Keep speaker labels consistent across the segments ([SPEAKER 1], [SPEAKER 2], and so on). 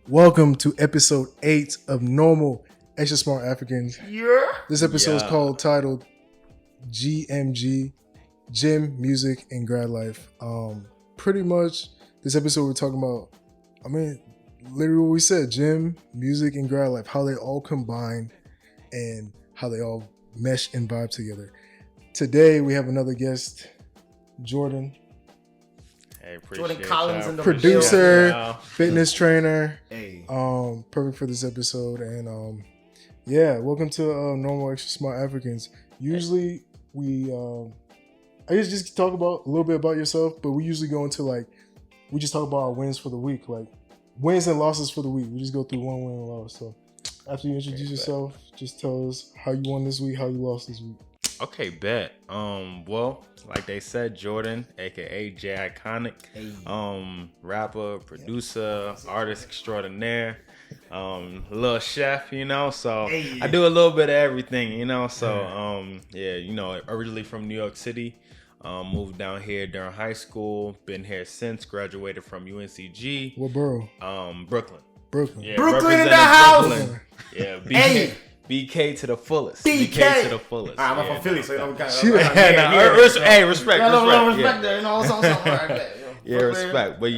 [SPEAKER 1] Welcome to episode 8 of Normal Extra Smart Africans.
[SPEAKER 2] Yeah.
[SPEAKER 1] This episode is titled GMG, Gym, Music, and Grad Life. Pretty much, this episode we're talking about, literally what we said, gym, music, and grad life, how they all combine and how they all mesh and vibe together. Today, we have another guest, Jordan.
[SPEAKER 3] Hey,
[SPEAKER 2] Jordan Collins in the
[SPEAKER 1] producer, fitness trainer.
[SPEAKER 2] Hey.
[SPEAKER 1] Perfect for this episode. And welcome to Normal Extra Smart Africans. Usually I guess just talk about a little bit about yourself, but we usually go into we just talk about our wins for the week, like wins and losses for the week. We just go through one win and loss. So after you introduce yourself, just tell us how you won this week, how you lost this week.
[SPEAKER 3] Okay, bet. Well, like they said, Jordan, aka J Iconic, rapper, producer, artist extraordinaire, little chef, so I do a little bit of everything, originally from New York City, moved down here during high school, been here since, graduated from UNCG.
[SPEAKER 1] What borough?
[SPEAKER 3] Brooklyn.
[SPEAKER 1] Yeah,
[SPEAKER 2] Brooklyn in the house.
[SPEAKER 3] Brooklyn. Yeah, BK to the fullest. BK to the fullest.
[SPEAKER 2] I'm from Philly, so we kind of.
[SPEAKER 3] Respect.
[SPEAKER 2] Respect there, something.
[SPEAKER 3] Yeah, respect. But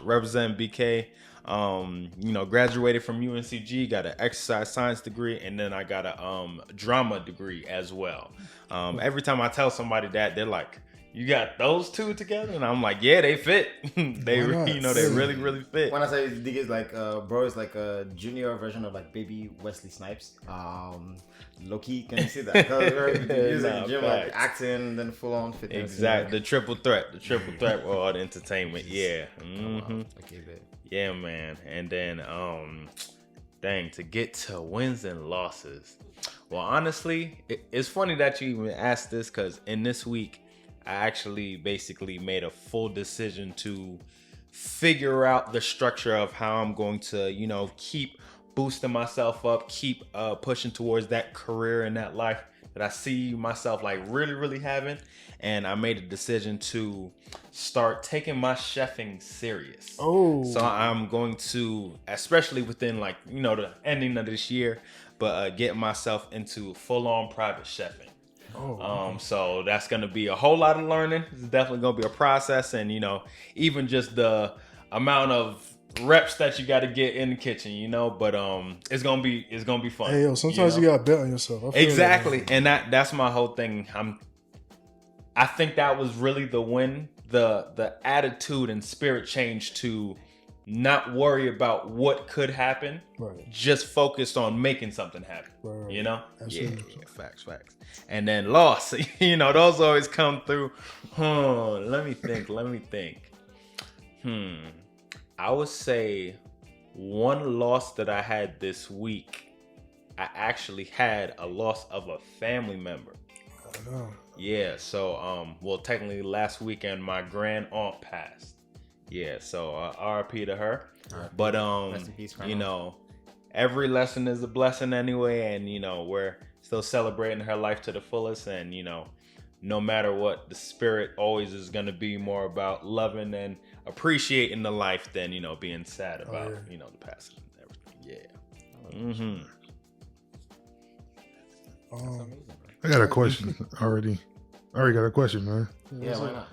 [SPEAKER 3] represent BK. Graduated from UNCG, got an exercise science degree, and then I got a drama degree as well. Every time I tell somebody that, they're like, "You got those two together?" And I'm like, "Yeah, they fit. They really, really fit."
[SPEAKER 2] When I say dig is bro is like a junior version of like baby Wesley Snipes. Low-key, can you see that? Because gym, like acting, then full on fitness.
[SPEAKER 3] Exactly, the triple threat with all the entertainment. Yeah. Mm-hmm.
[SPEAKER 2] Okay, babe.
[SPEAKER 3] Yeah, man. And then, to get to wins and losses. Well, honestly, it's funny that you even asked this, because in this week, I actually basically made a full decision to figure out the structure of how I'm going to, keep boosting myself up, keep pushing towards that career and that life that I see myself like really, really having. And I made a decision to start taking my chefing serious.
[SPEAKER 1] Oh.
[SPEAKER 3] So I'm going to, especially within the ending of this year, but get myself into full-on private chefing. So that's going to be a whole lot of learning. It's definitely going to be a process. And, even just the amount of reps that you got to get in the kitchen, but it's going to be fun.
[SPEAKER 1] Hey, sometimes you got to bet on yourself.
[SPEAKER 3] Exactly. And that's my whole thing. I think that was really the win, the attitude and spirit change to not worry about what could happen,
[SPEAKER 1] right? Just
[SPEAKER 3] focused on making something happen,
[SPEAKER 1] right. Absolutely.
[SPEAKER 3] Yeah, facts. And then loss, those always come through. Let me think. I would say one loss that I had this week, I actually had a loss of a family member.
[SPEAKER 1] Oh.
[SPEAKER 3] Yeah, so technically last weekend my grand aunt passed. Yeah, so RIP to her. But
[SPEAKER 2] Rest in peace,
[SPEAKER 3] every lesson is a blessing anyway, and we're still celebrating her life to the fullest, and no matter what, the spirit always is going to be more about loving and appreciating the life than being sad about the passing and everything.
[SPEAKER 4] I got a question already. I already got a question, man.
[SPEAKER 2] Yeah, why not?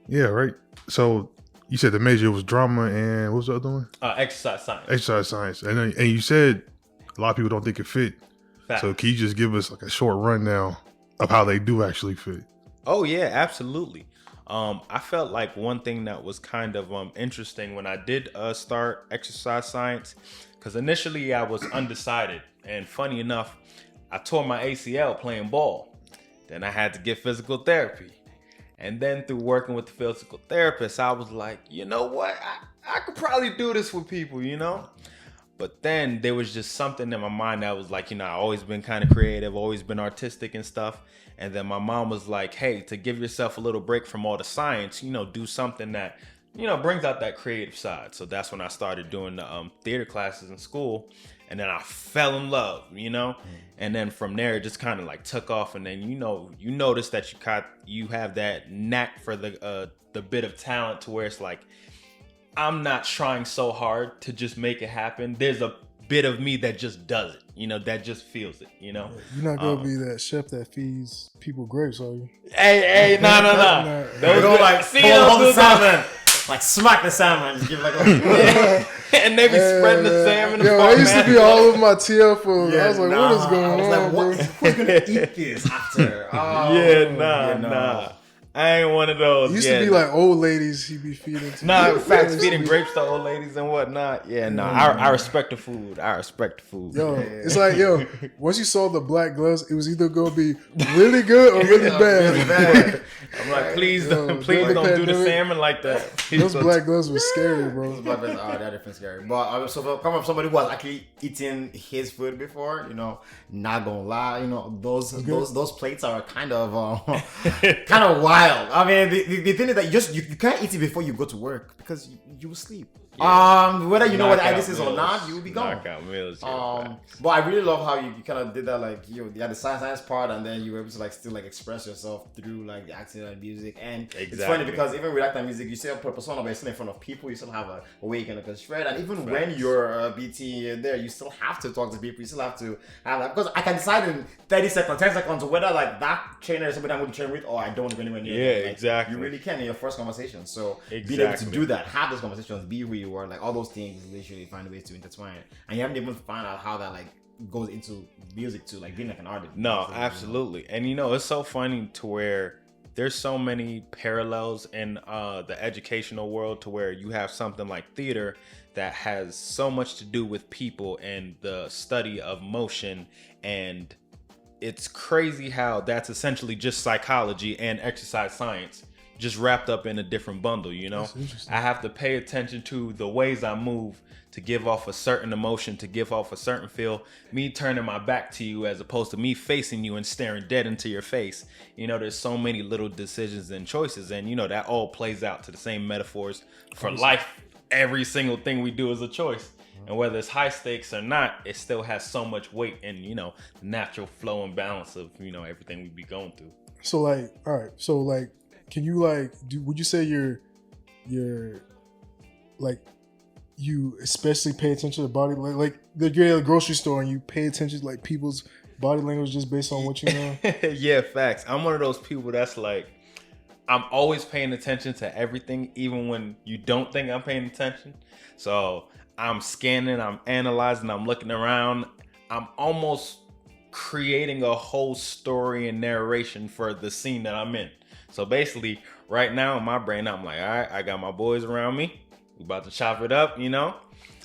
[SPEAKER 4] Yeah, right. So you said the major was drama and what was the other one?
[SPEAKER 3] Exercise science.
[SPEAKER 4] Exercise science. And you said a lot of people don't think it fit.
[SPEAKER 3] Fact.
[SPEAKER 4] So can you just give us like a short rundown of how they do actually fit?
[SPEAKER 3] Oh yeah, absolutely. I felt like one thing that was kind of interesting when I did start exercise science, because initially I was undecided, and funny enough, I tore my ACL playing ball. Then I had to get physical therapy. And then through working with the physical therapist, I was like, you know what? I could probably do this with people, But then there was just something in my mind that was like, I've always been kind of creative, always been artistic and stuff. And then my mom was like, hey, to give yourself a little break from all the science, do something that, brings out that creative side. So that's when I started doing the theater classes in school. And then I fell in love, and then from there it just kind of like took off. And then you notice that you have that knack for the bit of talent to where it's like I'm not trying so hard to just make it happen. There's a bit of me that just does it, that just feels it,
[SPEAKER 1] You're not gonna be that chef that feeds people grapes, are you?
[SPEAKER 3] Hey, no.
[SPEAKER 2] Don't go like pull the salmon, like smack the salmon, just give like a
[SPEAKER 3] and they be spreading the salmon.
[SPEAKER 1] Yo, I used to be all over my TL food. I was like, what is going on?
[SPEAKER 2] Like, who's gonna eat this after?
[SPEAKER 3] Nah. I ain't one of those.
[SPEAKER 1] It used to be like old ladies he'd be feeding to.
[SPEAKER 3] Facts, feeding grapes to old ladies and whatnot. I respect the food.
[SPEAKER 1] Yo, it's like, once you saw the black gloves, it was either going to be really good or really bad.
[SPEAKER 3] I'm like, please don't do the salmon like that.
[SPEAKER 1] Those black gloves were scary, bro.
[SPEAKER 2] Those black gloves are definitely scary. But so coming from somebody who has actually eaten his food before, not gonna lie, those plates are kind of wild. I mean, the thing is that you can't eat it before you go to work because you will sleep. Whether you know what this is or not, you will be gone. But I really love how you kind of did that, like you had the science part, and then you were able to like still like express yourself through like the acting and music. And it's funny because even with acting and music, you still put a persona, but you're still in front of people. You still have a way you can shred, and even when you're BT there, you still have to talk to people. You still have to have that, because I can decide in 30 seconds, 10 seconds whether like that trainer is somebody I'm going to train with, or I don't want to go anywhere near.
[SPEAKER 3] Exactly.
[SPEAKER 2] You really can in your first conversation. So being able to do that, have those conversations, be who you are, like all those things, literally find ways to intertwine. And you haven't even found out how that like goes into music too, like being like an artist.
[SPEAKER 3] No, absolutely. And it's so funny to where there's so many parallels in the educational world to where you have something like theater that has so much to do with people and the study of motion, and it's crazy how that's essentially just psychology and exercise science just wrapped up in a different bundle, I have to pay attention to the ways I move to give off a certain emotion, to give off a certain feel. Me turning my back to you as opposed to me facing you and staring dead into your face. There's so many little decisions and choices, and that all plays out to the same metaphors for life. Every single thing we do is a choice. And whether it's high stakes or not, it still has so much weight in, the natural flow and balance of, everything we be going through.
[SPEAKER 1] So like, all right. So like, can you like, would you say you're like, you especially pay attention to body, like you're at a grocery store and you pay attention to like people's body language just based on what you know?
[SPEAKER 3] Yeah, facts. I'm one of those people that's like, I'm always paying attention to everything, even when you don't think I'm paying attention. So I'm scanning, I'm analyzing, I'm looking around. I'm almost creating a whole story and narration for the scene that I'm in. So basically, right now in my brain, I'm like, all right, I got my boys around me. We about to chop it up, I'm like,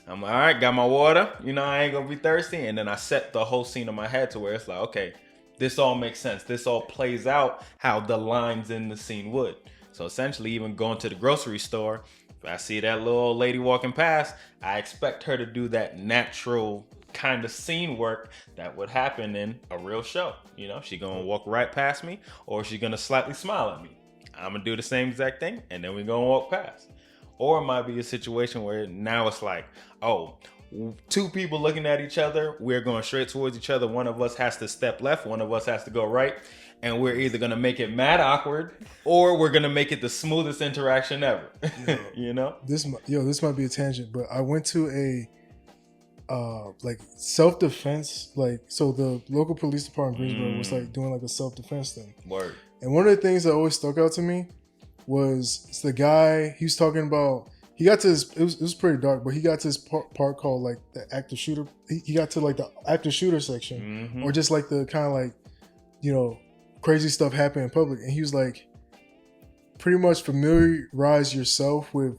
[SPEAKER 3] all right, got my water. I ain't gonna be thirsty. And then I set the whole scene in my head to where it's like, okay, this all makes sense. This all plays out how the lines in the scene would. So essentially, even going to the grocery store, if I see that little old lady walking past, I expect her to do that natural kind of scene work that would happen in a real show. She gonna walk right past me, or she gonna slightly smile at me. I'm gonna do the same exact thing, and then we gonna walk past. Or it might be a situation where now it's like, oh, two people looking at each other, we're going straight towards each other. One of us has to step left, one of us has to go right, and we're either gonna make it mad awkward, or we're gonna make it the smoothest interaction ever.
[SPEAKER 1] This might be a tangent, but I went to a like self-defense, like, so the local police department in Greensboro was like doing like a self-defense thing.
[SPEAKER 3] Word. And
[SPEAKER 1] one of the things that always stuck out to me was the guy, he was talking about, he got to this, it was pretty dark, but he got to this part called like the active shooter. He got to like the active shooter section, or just like the kind of like, crazy stuff happening in public. And he was like, pretty much familiarize yourself with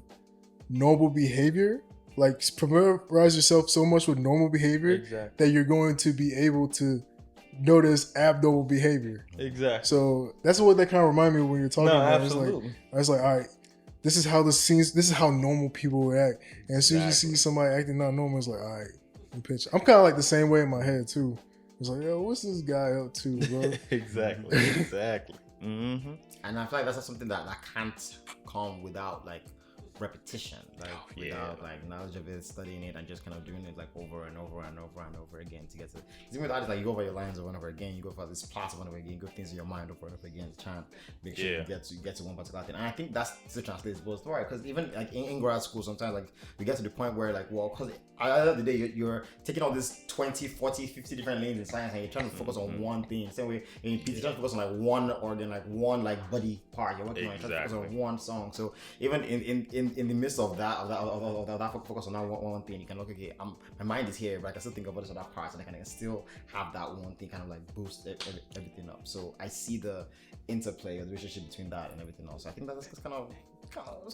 [SPEAKER 1] normal behavior. Like familiarize yourself so much with normal behavior that you're going to be able to notice abnormal behavior.
[SPEAKER 3] Exactly.
[SPEAKER 1] So that's what that kind of reminded me of when you're talking about.
[SPEAKER 3] Absolutely.
[SPEAKER 1] I was like, all right, this is how this is how normal people would act. And as soon as you see somebody acting not normal, it's like, all right, pitch. I'm kind of like the same way in my head too. It's like, yo, what's this guy up to, bro?
[SPEAKER 3] Exactly. Mm-hmm.
[SPEAKER 2] And I feel like that's something that can't come without like repetition, like
[SPEAKER 3] yeah.
[SPEAKER 2] without like knowledge of it, studying it, and just kind of doing it like over and over and over and over again to get to. Because even with artists, like you go over your lines over and over again, you go for this plot over and over again, you go things in your mind over and over again, to try and make sure you get to one particular thing. And I think that's still translates both right, because even like in grad school, sometimes like we get to the point where like, well, because at the end of the day, you're taking all this 20, 40, 50 different lanes in science, and you're trying to focus on one thing. Same way in PT, you're trying to focus on like one organ, like one like body part. You're working on, trying to focus on one song. So even in the midst of that focus on that one thing, you can look, okay, my mind is here, but I can still think of all these other parts, and I can still have that one thing kind of like boost everything up. So I see the interplay of the relationship between that and everything else. So I think that's kind of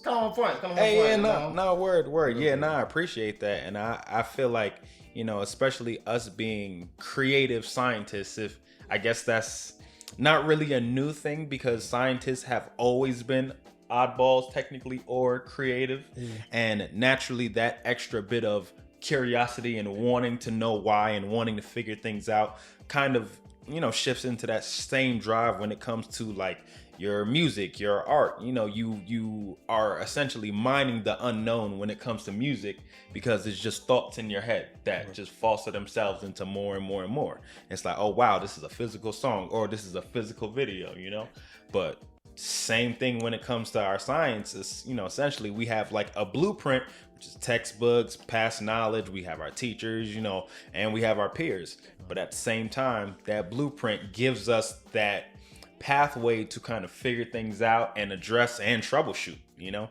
[SPEAKER 2] on point.
[SPEAKER 3] Hey, yeah, word. Yeah, I appreciate that, and I feel like, you know, especially us being creative scientists, if I guess that's not really a new thing, because scientists have always been oddballs technically, or creative, and naturally that extra bit of curiosity and wanting to know why and wanting to figure things out kind of, you know, shifts into that same drive when it comes to like your music, your art. You know, you are essentially mining the unknown when it comes to music, because it's just thoughts in your head that just foster themselves into more and more and more. It's like, oh wow, this is a physical song, or this is a physical video, you know. But same thing when it comes to our science. Is, you know, essentially we have like a blueprint, which is textbooks, past knowledge. We have our teachers, you know, and we have our peers. But at the same time, that blueprint gives us that pathway to kind of figure things out and address and troubleshoot, you know.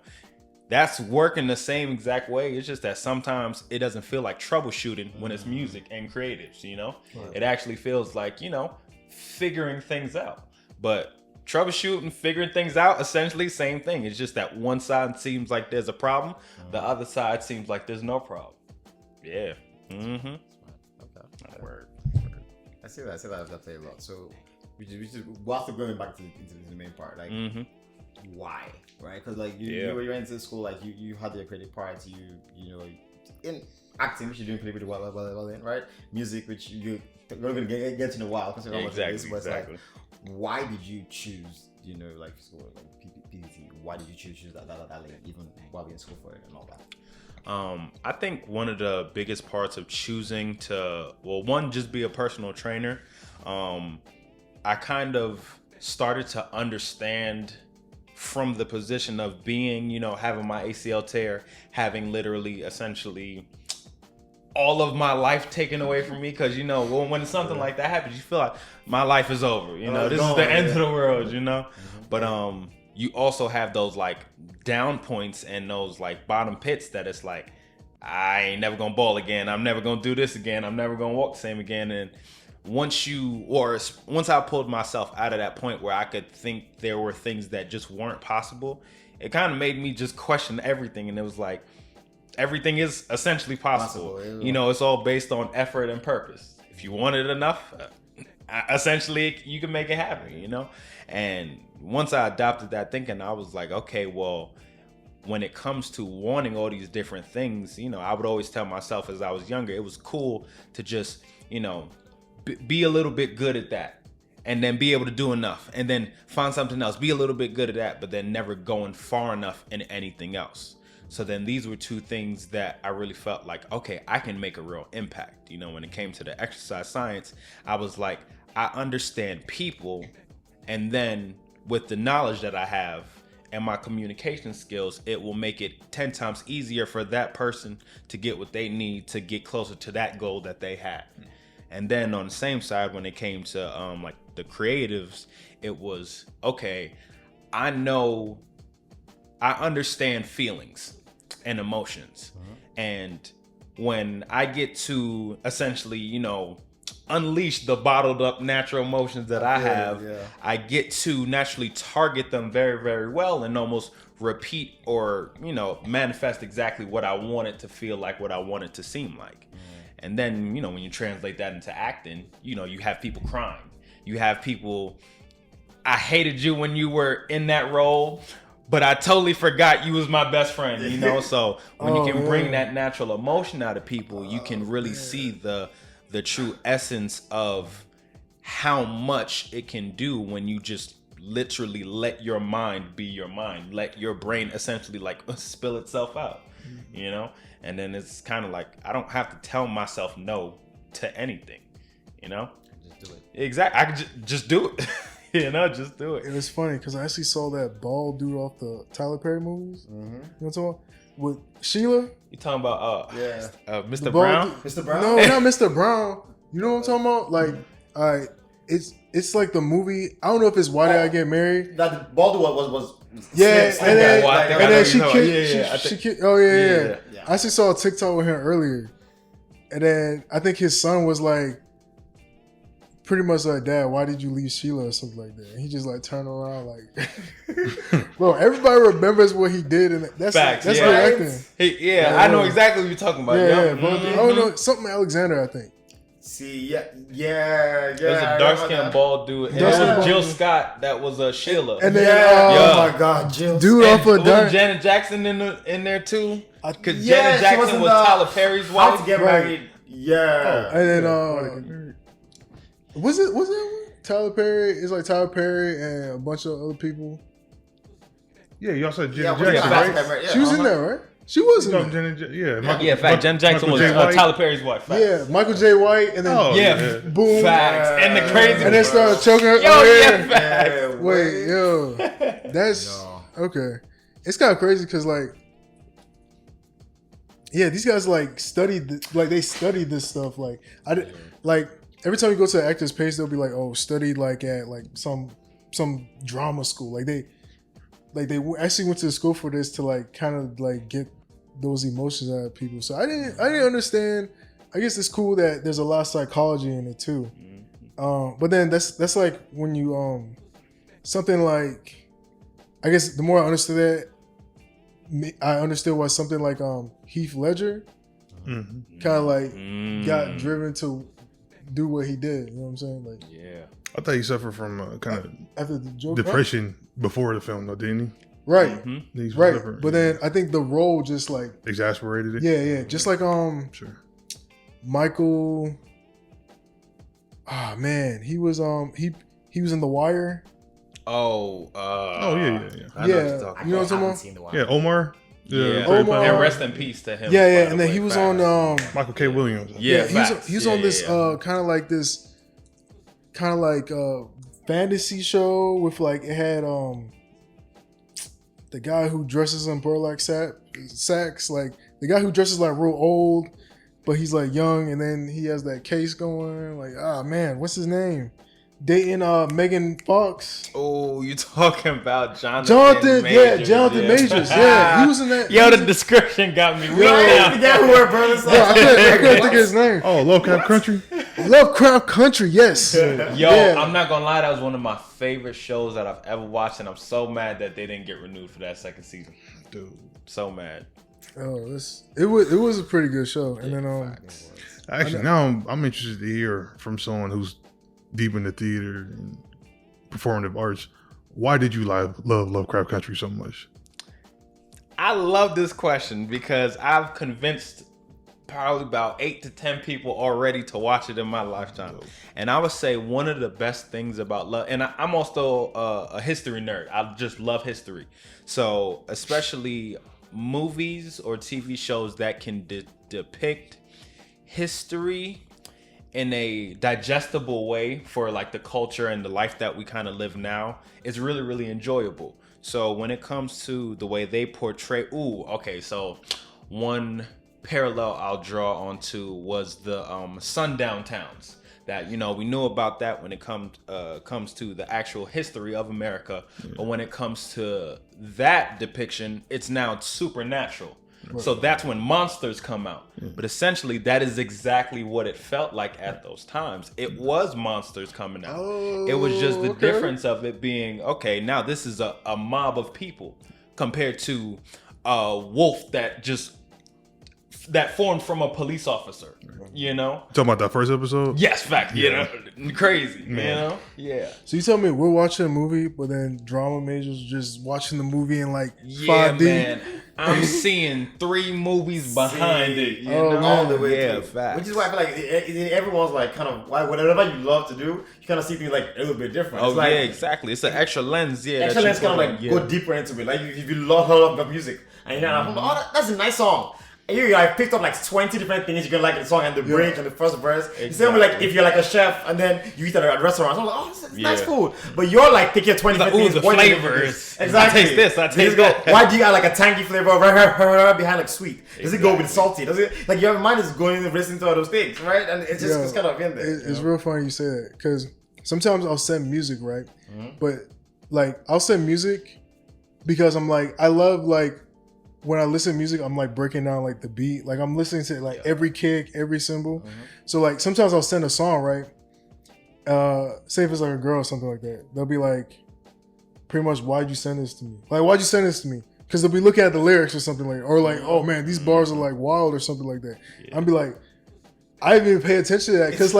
[SPEAKER 3] That's working the same exact way. It's just that sometimes it doesn't feel like troubleshooting when it's music and creatives, you know. Right. It actually feels like, you know, figuring things out. But troubleshooting, figuring things out, essentially same thing. It's just that one side seems like there's a problem, the other side seems like there's no problem. Yeah. Mm-hmm. Okay. Word.
[SPEAKER 2] I see that definitely a lot. So we'll have to go back into the main part, like why, right? Because like you're into school, like you had your creative part, you know, in acting, which you're doing pretty well in, right? Music, which you're going to get in a while, because exactly. Like, why did you choose, you know, like school, like PPT? Why did you choose that lane, even while being in school for it and all that?
[SPEAKER 3] I think one of the biggest parts of choosing to, well, one, just be a personal trainer. I kind of started to understand from the position of being, you know, having my ACL tear, having literally essentially all of my life taken away from me, because, you know, when something like that happens, you feel like my life is over, you know, this is the end of the world, you know. But you also have those like down points and those like bottom pits that it's like, I ain't never gonna ball again, I'm never gonna do this again, I'm never gonna walk the same again. And once I pulled myself out of that point where I could think there were things that just weren't possible, it kind of made me just question everything. And it was like, everything is essentially possible. You know, it's all based on effort and purpose. If you want it enough, essentially you can make it happen, you know. And once I adopted that thinking, I was like, okay, well, when it comes to wanting all these different things, you know, I would always tell myself as I was younger, it was cool to just, you know, be a little bit good at that, and then be able to do enough, and then find something else, be a little bit good at that, but then never going far enough in anything else. So then these were two things that I really felt like, okay, I can make a real impact. You know, when it came to the exercise science, I was like, I understand people, and then with the knowledge that I have and my communication skills, it will make it 10 times easier for that person to get what they need to get closer to that goal that they had. And then on the same side, when it came to like the creatives, it was, okay, I understand feelings and emotions. And when I get to essentially, you know, unleash the bottled up natural emotions that I have, I get to naturally target them very, very well and almost repeat or, you know, manifest exactly what I want it to feel like, what I want it to seem like. And then, you know, when you translate that into acting, you know, you have people crying. You have people, I hated you when you were in that role, but I totally forgot you was my best friend, you know? So when you can bring that natural emotion out of people, you can really see the true essence of how much it can do when you just, literally let your mind be your mind, let your brain essentially like spill itself out, you know. And then it's kind of like I don't have to tell myself no to anything, you know.
[SPEAKER 2] Just do it.
[SPEAKER 3] Exactly, I can just do it. You know, just do it.
[SPEAKER 1] It was funny because I actually saw that bald dude off the Tyler Perry movies. You know what I'm talking about? With Sheila.
[SPEAKER 3] You talking about Mr.
[SPEAKER 1] The
[SPEAKER 3] Brown?
[SPEAKER 1] bald-
[SPEAKER 2] Mr. Brown?
[SPEAKER 1] No, not Mr. Brown. You know what I'm talking about? Like, it's like the movie. I don't know if it's Why Did I Get Married?
[SPEAKER 2] That the bald one was
[SPEAKER 1] Yeah,
[SPEAKER 2] slim
[SPEAKER 1] and then,
[SPEAKER 2] guy.
[SPEAKER 3] Well, I think I
[SPEAKER 1] and
[SPEAKER 3] know
[SPEAKER 1] then
[SPEAKER 3] what
[SPEAKER 1] she
[SPEAKER 3] you're talking
[SPEAKER 1] kissed.
[SPEAKER 3] about.
[SPEAKER 1] She kissed. Oh yeah.
[SPEAKER 2] Yeah.
[SPEAKER 1] I actually saw a TikTok with him earlier, and then I think his son was like, pretty much like, "Dad, why did you leave Sheila?" or something like that. And he just like turned around like, bro. Everybody remembers what he did, and that's
[SPEAKER 3] Facts,
[SPEAKER 1] that's
[SPEAKER 3] yeah.
[SPEAKER 1] good acting.
[SPEAKER 3] Yeah, I know exactly what you're talking about.
[SPEAKER 1] Yeah,
[SPEAKER 3] Yup.
[SPEAKER 1] bro.
[SPEAKER 3] Mhm.
[SPEAKER 1] Oh no, something Alexander, I think.
[SPEAKER 2] See, yeah.
[SPEAKER 3] There's a
[SPEAKER 2] I
[SPEAKER 3] dark
[SPEAKER 2] remember
[SPEAKER 3] skinned
[SPEAKER 2] that.
[SPEAKER 3] bald dude. And
[SPEAKER 1] Dark-skinned
[SPEAKER 3] it was
[SPEAKER 1] bald
[SPEAKER 3] Jill
[SPEAKER 1] dude.
[SPEAKER 3] Scott that was Sheila.
[SPEAKER 1] And then
[SPEAKER 2] Yeah.
[SPEAKER 3] Yeah.
[SPEAKER 2] Oh my God, Jill.
[SPEAKER 1] dude
[SPEAKER 3] And
[SPEAKER 1] off of
[SPEAKER 3] wasn't Janet Jackson in there too? Because
[SPEAKER 2] Yeah,
[SPEAKER 3] Janet
[SPEAKER 2] she
[SPEAKER 3] Jackson
[SPEAKER 2] was in
[SPEAKER 3] was
[SPEAKER 2] the
[SPEAKER 3] Tyler Perry's
[SPEAKER 2] How
[SPEAKER 3] wife.
[SPEAKER 2] to Get
[SPEAKER 1] Right.
[SPEAKER 2] Married. Yeah.
[SPEAKER 1] and then was that one? Tyler Perry? It's like Tyler Perry and a bunch of other people.
[SPEAKER 4] Yeah, y'all said
[SPEAKER 2] Yeah,
[SPEAKER 4] Janet Jackson,
[SPEAKER 2] Fast
[SPEAKER 4] right?
[SPEAKER 2] Memory, yeah,
[SPEAKER 1] She was in there, right? She was in
[SPEAKER 4] No,
[SPEAKER 1] there.
[SPEAKER 4] Janet yeah,
[SPEAKER 3] Yeah, fact. Janet Jackson
[SPEAKER 4] Michael
[SPEAKER 3] was
[SPEAKER 4] J. White.
[SPEAKER 3] Tyler Perry's wife. Fact.
[SPEAKER 1] Yeah, Michael J. White, and then
[SPEAKER 4] Oh,
[SPEAKER 3] Yeah,
[SPEAKER 1] boom,
[SPEAKER 3] facts. And the crazy
[SPEAKER 1] and then started choking her.
[SPEAKER 3] Yo,
[SPEAKER 1] Oh,
[SPEAKER 3] yeah, facts.
[SPEAKER 2] Yeah,
[SPEAKER 1] Wait, yo, that's
[SPEAKER 2] No.
[SPEAKER 1] okay. It's kind of crazy because like, yeah, these guys like they studied this stuff. Like like every time you go to the actor's page, they'll be like, oh, studied like at like some drama school. Like they actually went to the school for this to like kind of like get those emotions out of people. So I didn't understand. I guess it's cool that there's a lot of psychology in it too. But then that's like when you something like, I guess the more I understood that, I understood why something like Heath Ledger
[SPEAKER 4] Mm-hmm.
[SPEAKER 1] kind of like got driven to do what he did. You know what I'm saying? Like
[SPEAKER 3] Yeah.
[SPEAKER 4] I thought he suffered from kind of
[SPEAKER 1] after the Joker,
[SPEAKER 4] depression before the film, though, didn't he?
[SPEAKER 1] right?
[SPEAKER 4] He's
[SPEAKER 1] Right.
[SPEAKER 4] different.
[SPEAKER 1] But then I think the role just like
[SPEAKER 4] Exasperated it.
[SPEAKER 1] yeah, just like
[SPEAKER 4] Sure.
[SPEAKER 1] Michael. Ah man, he was he was in The Wire.
[SPEAKER 3] Oh,
[SPEAKER 4] Oh, yeah.
[SPEAKER 3] I know what you're
[SPEAKER 1] Yeah.
[SPEAKER 3] talking
[SPEAKER 1] You know
[SPEAKER 3] about.
[SPEAKER 1] what I'm talking about?
[SPEAKER 2] Seen the one.
[SPEAKER 4] Yeah, Omar.
[SPEAKER 3] Yeah.
[SPEAKER 1] Omar.
[SPEAKER 3] And rest in peace to him.
[SPEAKER 1] Yeah,
[SPEAKER 3] by the
[SPEAKER 1] and then
[SPEAKER 3] way,
[SPEAKER 1] he was
[SPEAKER 3] facts.
[SPEAKER 1] on
[SPEAKER 4] Michael K. Williams.
[SPEAKER 3] Yeah,
[SPEAKER 1] he was
[SPEAKER 3] facts.
[SPEAKER 1] he was
[SPEAKER 3] Yeah,
[SPEAKER 1] on this
[SPEAKER 3] yeah.
[SPEAKER 1] kind of like this kind of like fantasy show with like it had the guy who dresses in burlap sacks, like the guy who dresses like real old, but he's like young, and then he has that case going. Like, ah man, what's his name? Dating Megan Fox.
[SPEAKER 3] Oh, you talking about
[SPEAKER 1] Jonathan
[SPEAKER 3] Majors,
[SPEAKER 1] Majors. Yeah, he was in that.
[SPEAKER 3] Yo, the description got me.
[SPEAKER 1] Yo,
[SPEAKER 3] Right
[SPEAKER 2] Yeah, who were brothers?
[SPEAKER 1] Bro, I couldn't think of his name.
[SPEAKER 4] Oh, Lovecraft Country.
[SPEAKER 1] Lovecraft Country, yes.
[SPEAKER 3] Yo,
[SPEAKER 1] Yeah.
[SPEAKER 3] I'm not gonna lie, that was one of my favorite shows that I've ever watched, and I'm so mad that they didn't get renewed for that second season.
[SPEAKER 4] Dude.
[SPEAKER 3] So mad.
[SPEAKER 1] Oh, it was a pretty good show. And then
[SPEAKER 4] Actually, now I'm interested to hear from someone who's deep in the theater and performative arts. Why did you love Lovecraft Country so much?
[SPEAKER 3] I love this question because I've convinced probably about 8 to 10 people already to watch it in my lifetime. And I would say one of the best things about love, and I'm also a history nerd. I just love history. So especially movies or TV shows that can depict history in a digestible way for like the culture and the life that we kind of live now is really, really enjoyable. So when it comes to the way they portray, so one parallel I'll draw onto was the sundown towns that, you know, we knew about that when it comes to the actual history of America. But when it comes to that depiction, it's now supernatural. So that's when monsters come out. But essentially, that is exactly what it felt like at those times. It was monsters coming out. It was just the difference of it being, okay, now this is a mob of people compared to a wolf that formed from a police officer, you know?
[SPEAKER 4] Talking about that first episode?
[SPEAKER 3] Yes, fact, you know? Crazy, you know? Yeah.
[SPEAKER 1] So you tell me we're watching a movie, but then drama majors just watching the movie in like
[SPEAKER 3] Yeah,
[SPEAKER 1] 5D.
[SPEAKER 3] man. I'm seeing 3 movies behind it. You
[SPEAKER 1] oh,
[SPEAKER 3] know?
[SPEAKER 2] All the way
[SPEAKER 3] Yeah,
[SPEAKER 2] through.
[SPEAKER 3] facts.
[SPEAKER 2] Which is why I feel like everyone's like kind of whatever you love to do, you kind of see things like a little bit different.
[SPEAKER 3] Oh
[SPEAKER 2] It's like,
[SPEAKER 3] yeah, exactly. It's an extra lens. Yeah,
[SPEAKER 2] extra
[SPEAKER 3] that you
[SPEAKER 2] lens kind of
[SPEAKER 3] put
[SPEAKER 2] like
[SPEAKER 3] on,
[SPEAKER 2] go deeper into it. Like if you love the music and you're like, oh, that's a nice song. And you like picked up like 20 different things you're gonna like in the song and the bridge and the first verse. Exactly. Same with like if you're like a chef and then you eat at a restaurant. So I'm like, oh, this is nice food. But you're like taking 20 different things.
[SPEAKER 3] The flavors.
[SPEAKER 2] Exactly.
[SPEAKER 3] I taste this. I taste that.
[SPEAKER 2] Why do you add like a tangy flavor right behind like sweet? Does it go with salty? Does it like your mind is going and listening to all those things, right? And it's just it's kind of in there.
[SPEAKER 1] It's real funny you say that because sometimes I'll send music, right? But like I'll send music because I'm like I love like when I listen to music, I'm like breaking down like the beat. Like I'm listening to like every kick, every cymbal. So like sometimes I'll send a song, right? Say if it's like a girl or something like that. They'll be like, pretty much, why'd you send this to me? Like, why'd you send this to me? Because they'll be looking at the lyrics or something like, or like, oh man, these bars are like wild or something like that. I'll be like, I didn't even pay attention to that because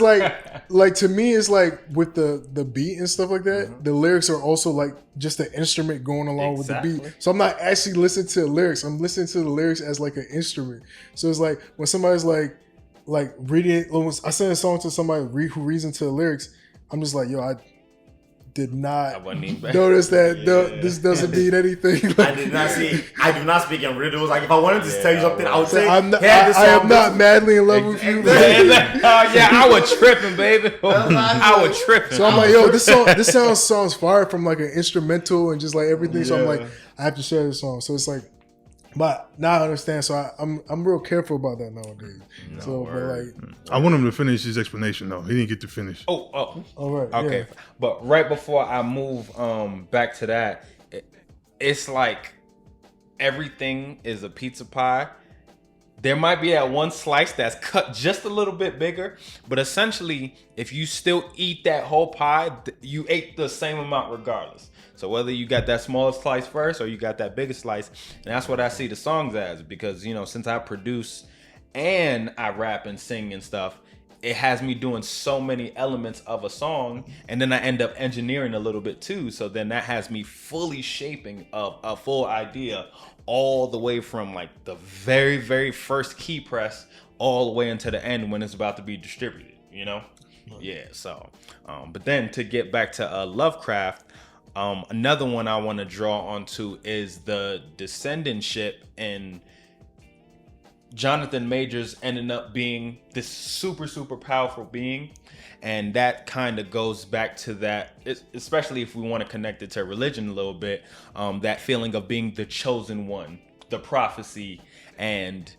[SPEAKER 1] like to me it's like with the beat and stuff like that. The lyrics are also like just an instrument going along with the beat. So I'm not actually listening to the lyrics. I'm listening to the lyrics as like an instrument. So it's like when somebody's like reading it. I send a song to somebody who reads into the lyrics. I'm just like, yo, I did not notice that this doesn't mean anything.
[SPEAKER 2] I do not speak in riddles. Like if I wanted to tell you something, I would say
[SPEAKER 1] I am not madly in love with you.
[SPEAKER 3] I was tripping, baby. I was tripping.
[SPEAKER 1] So I'm like, yo, this sounds fire from like an instrumental and just like everything. So I'm like, I have to share this song. So it's like, but now I understand. So I'm real careful about that nowadays. But like,
[SPEAKER 4] I want him to finish his explanation though. He didn't get to finish.
[SPEAKER 1] All right.
[SPEAKER 3] Okay. Yeah. But right before I move back to that, it's like everything is a pizza pie. There might be that one slice that's cut just a little bit bigger, but essentially, if you still eat that whole pie, you ate the same amount regardless. So whether you got that smallest slice first or you got that biggest slice, and that's what I see the songs as, because, you know, since I produce and I rap and sing and stuff, it has me doing so many elements of a song, and then I end up engineering a little bit too. So then that has me fully shaping a full idea all the way from like the very, very first key press all the way into the end when it's about to be distributed, you know? Yeah, so, but then to get back to Lovecraft, another one I want to draw onto is the descendantship and Jonathan Majors ending up being this super, super powerful being. And that kind of goes back to that, especially if we want to connect it to religion a little bit, that feeling of being the chosen one, the prophecy. And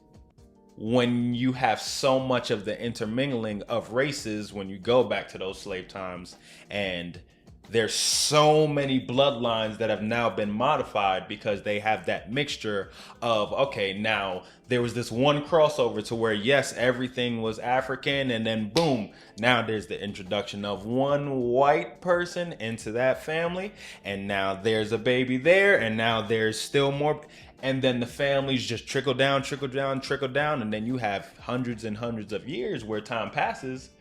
[SPEAKER 3] when you have so much of the intermingling of races, when you go back to those slave times, and there's so many bloodlines that have now been modified because they have that mixture of, okay, now there was this one crossover to where, yes, everything was African, and then boom, now there's the introduction of one white person into that family, and now there's a baby there, and now there's still more, and then the families just trickle down, and then you have hundreds and hundreds of years where time passes.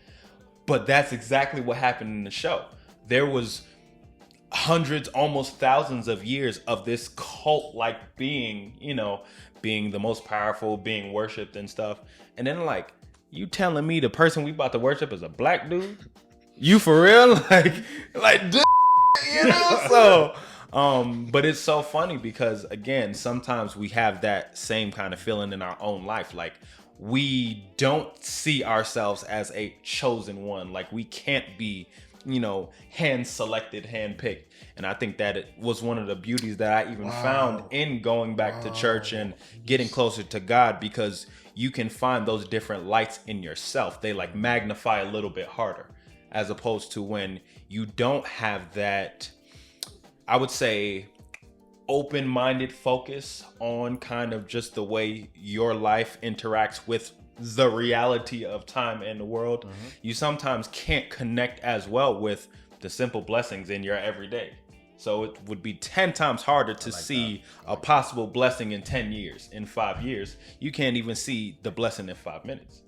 [SPEAKER 3] But that's exactly what happened in the show. There was hundreds, almost thousands of years of this cult-like being, you know, being the most powerful, being worshipped and stuff. And then like, you telling me the person we about to worship is a black dude? You for real? Like, dude, you know? So, but it's so funny because again, sometimes we have that same kind of feeling in our own life. Like, we don't see ourselves as a chosen one. Like, we can't be, you know, hand-selected, hand-picked. And I think that it was one of the beauties that I even found in going back to church and getting closer to God, because you can find those different lights in yourself. They like magnify a little bit harder, as opposed to when you don't have that, I would say, open-minded focus on kind of just the way your life interacts with the reality of time and the world. You sometimes can't connect as well with the simple blessings in your everyday. So it would be 10 times harder to see a possible blessing in 10 years, in 5 years. You can't even see the blessing in 5 minutes,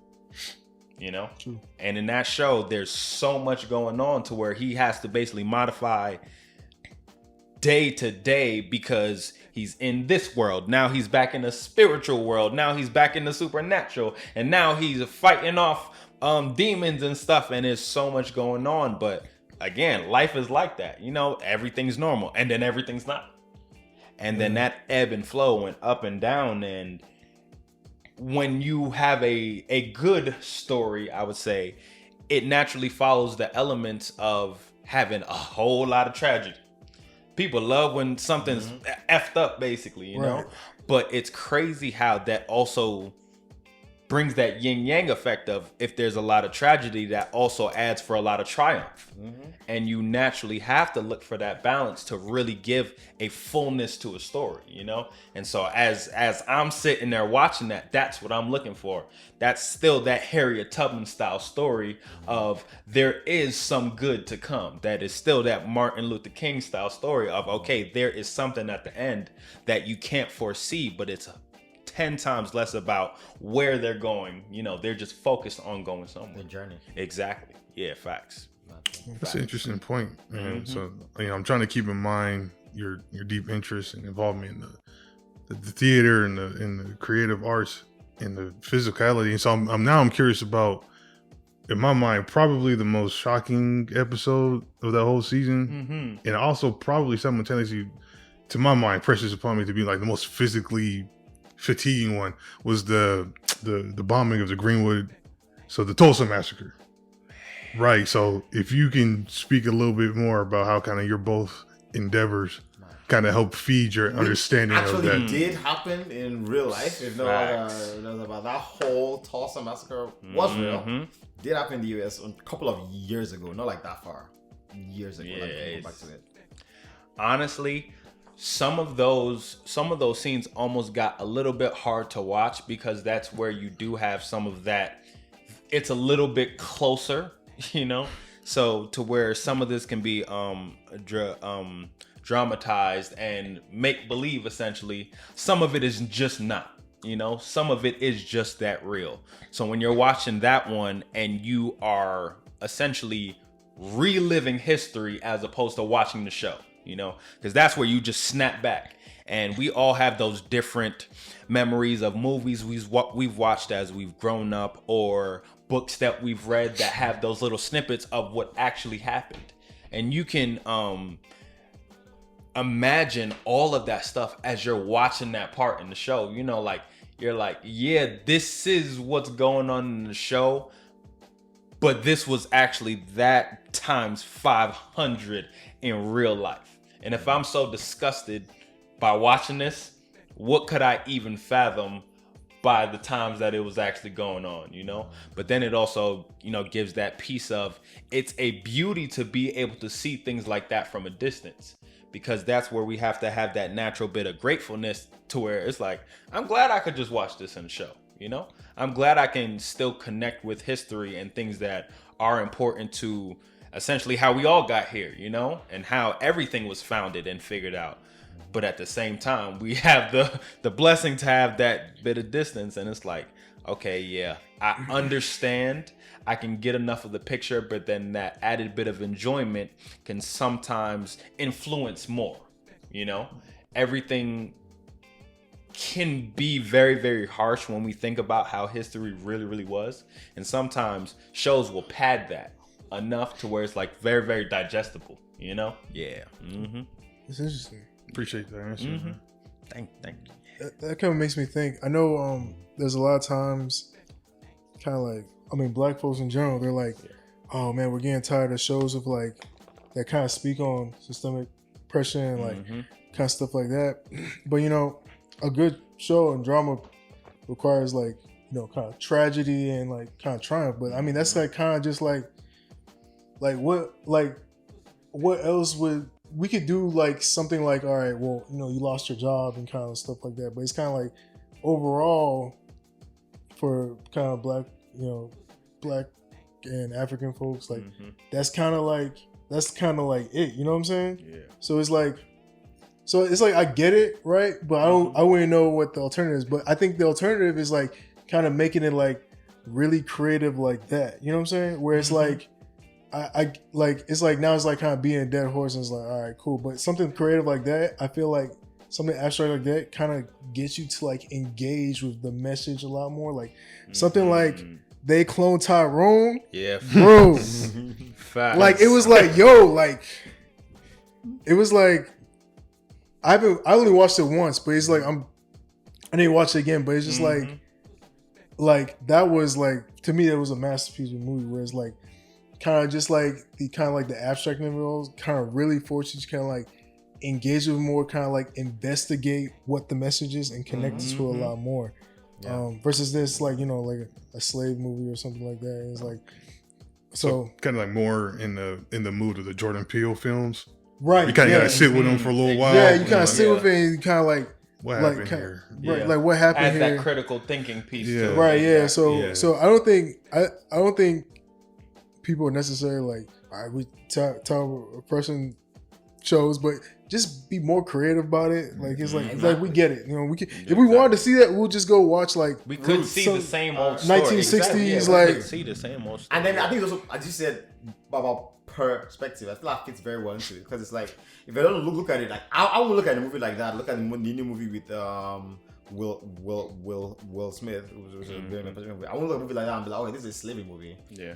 [SPEAKER 3] you know? True. And in that show, there's so much going on to where he has to basically modify day to day because he's in this world. Now he's back in the spiritual world. Now he's back in the supernatural. And now he's fighting off demons and stuff. And there's so much going on. But again, life is like that. You know, everything's normal and then everything's not. And then that ebb and flow went up and down. And when you have a good story, I would say, it naturally follows the elements of having a whole lot of tragedy. People love when something's effed up, basically, you know? But it's crazy how that also brings that yin-yang effect of if there's a lot of tragedy, that also adds for a lot of triumph. And you naturally have to look for that balance to really give a fullness to a story, you know? And so as I'm sitting there watching that, that's what I'm looking for. That's still that Harriet Tubman style story of there is some good to come. That is still that Martin Luther King style story of, okay, there is something at the end that you can't foresee, but it's 10 times less about where they're going. You know, they're just focused on going somewhere.
[SPEAKER 2] The journey.
[SPEAKER 3] Exactly. Yeah, facts.
[SPEAKER 4] That's an interesting point, man. So, you know, I'm trying to keep in mind your deep interest and involvement in the theater and the creative arts and the physicality. And so I'm curious about, in my mind, probably the most shocking episode of that whole season, and also probably simultaneously, to my mind, precious upon me to be like the most physically fatiguing one was the bombing of the Greenwood, so the Tulsa massacre. Right. So if you can speak a little bit more about how kind of your both endeavors kind of help feed your understanding of that.
[SPEAKER 2] Actually did happen in real life. If no about that whole Tulsa massacre was real. Did happen in the US a couple of years ago, not like that far. Years ago.
[SPEAKER 3] Yeah,
[SPEAKER 2] like, go back to it.
[SPEAKER 3] Honestly, some of those scenes almost got a little bit hard to watch because that's where you do have some of that. It's a little bit closer, you know, so to where some of this can be dramatized and make believe. Essentially, some of it is just not, you know, some of it is just that real. So when you're watching that one and you are essentially reliving history as opposed to watching the show, you know, because that's where you just snap back. And we all have those different memories of movies we've watched as we've grown up, or books that we've read that have those little snippets of what actually happened. And you can imagine all of that stuff as you're watching that part in the show. You know, like, you're like, yeah, this is what's going on in the show, but this was actually that times 500 in real life. And if I'm so disgusted by watching this, what could I even fathom by the times that it was actually going on, you know? But then it also, you know, gives that piece of, it's a beauty to be able to see things like that from a distance, because that's where we have to have that natural bit of gratefulness to where it's like, I'm glad I could just watch this in the show, you know? I'm glad I can still connect with history and things that are important to essentially how we all got here, you know, and how everything was founded and figured out. But at the same time, we have the blessing to have that bit of distance, and it's like, okay, yeah, I understand, I can get enough of the picture, but then that added bit of enjoyment can sometimes influence more, you know? Everything can be very, very harsh when we think about how history really, really was, and sometimes shows will pad that enough to where it's like very, very digestible, you know? Yeah.
[SPEAKER 1] It's interesting.
[SPEAKER 4] Appreciate that answer.
[SPEAKER 3] Thank you.
[SPEAKER 1] That kind of makes me think. I know there's a lot of times, kind of like, I mean, black folks in general, they're like, oh man, we're getting tired of shows of like that kind of speak on systemic oppression and like kind of stuff like that. But you know, a good show and drama requires like, you know, kind of tragedy and like kind of triumph. But I mean, that's like kind of just like what else would we could do, like something like, all right, well, you know, you lost your job and kind of stuff like that. But it's kind of like overall for kind of black and African folks, like that's kind of like it, you know what I'm saying?
[SPEAKER 3] Yeah.
[SPEAKER 1] So it's like I get it, right? But I wouldn't know what the alternative is. But I think the alternative is like kind of making it like really creative like that. You know what I'm saying? Where it's like, I like it's like now it's like kind of being a dead horse, and it's like, all right, cool. But something creative like that, I feel like something abstract like that kind of gets you to like engage with the message a lot more. Like something like they clone Tyrone,
[SPEAKER 3] Yeah,
[SPEAKER 1] bro.
[SPEAKER 3] facts.
[SPEAKER 1] Like it was like, yo, like it was like I only watched it once, but it's like I didn't watch it again, but it's just like that was like, to me, it was a masterpiece of a movie where it's like kind of just like the abstract of it all kind of really forces you to kind of like engage with more, kind of like investigate what the message is and connect to it a lot more. Versus this, like, you know, like a slave movie or something like that. It's like so
[SPEAKER 4] kind of like more in the mood of the Jordan Peele films.
[SPEAKER 1] Right.
[SPEAKER 4] You kind of gotta sit with them for a little while.
[SPEAKER 1] Yeah, you kind of sit with it and you kind of like
[SPEAKER 4] what happened here?
[SPEAKER 1] Right, like what happened
[SPEAKER 3] Add
[SPEAKER 1] here?
[SPEAKER 3] that critical thinking piece to it.
[SPEAKER 1] Right, yeah.
[SPEAKER 3] Exactly.
[SPEAKER 1] So I don't think people are necessarily like, all right, we tell a person shows, but just be more creative about it. Like it's like it's like we get it. You know, we can if we wanted to see that, we'll just go watch like
[SPEAKER 3] We could see the same old story.
[SPEAKER 1] 1960s
[SPEAKER 3] Exactly. Yeah, we
[SPEAKER 1] like
[SPEAKER 3] could see the same old story.
[SPEAKER 2] And then I think also, as you said about perspective, I feel like fits very well into it because it's like if I don't look at it like I would look at a movie like that. Look at the new movie with Will Smith, which was a very nice movie. I won't look at a movie like that and be like, oh, this is a slavery movie.
[SPEAKER 3] Yeah.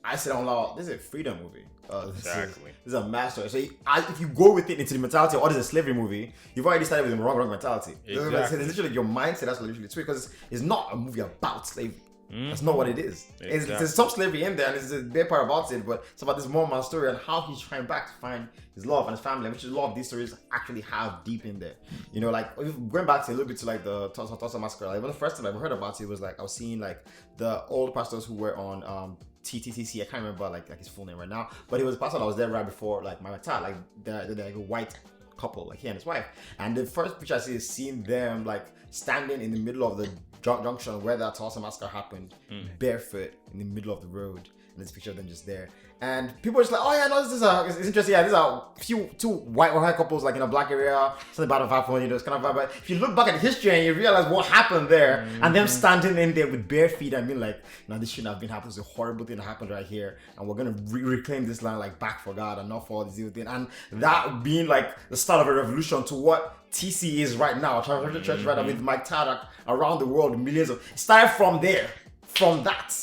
[SPEAKER 2] I said on loud, this is a freedom movie.
[SPEAKER 3] Exactly.
[SPEAKER 2] This is a master. So if you go with it into the mentality of, oh, this is a slavery movie, you've already started with the wrong mentality.
[SPEAKER 3] Exactly.
[SPEAKER 2] It's literally your mindset that's literally true because it's not a movie about slavery. That's not what it is.
[SPEAKER 3] Exactly.
[SPEAKER 2] There's some slavery in there, and there's a big part about it, but it's about this Mormon story and how he's trying back to find his love and his family, which a lot of these stories actually have deep in there. You know, like going back to a little bit to like the Tulsa Massacre. Like the first time I ever heard about it was like I was seeing like the old pastors who were on TTTC. I can't remember like his full name right now, but he was a pastor that was there right before like my time. Like they're like a white couple, like he and his wife. And the first picture I see is seeing them like standing in the middle of the junction where that Tulsa Massacre happened, barefoot in the middle of the road. And there's a picture of them just there. And people are just like, oh yeah, no, it's interesting. Yeah, these are two white couples like in a black area, something about a vibe, you know, it's kind of vibe. But if you look back at the history and you realize what happened there, and them standing in there with bare feet and being like, no, this shouldn't have been happening. It's a horrible thing that happened right here, and we're gonna reclaim this land like back for God and not for all this evil thing. And that being like the start of a revolution to what TC is right now, Transformation Church right now with Mike Tadak around the world, millions of. It started from there, from that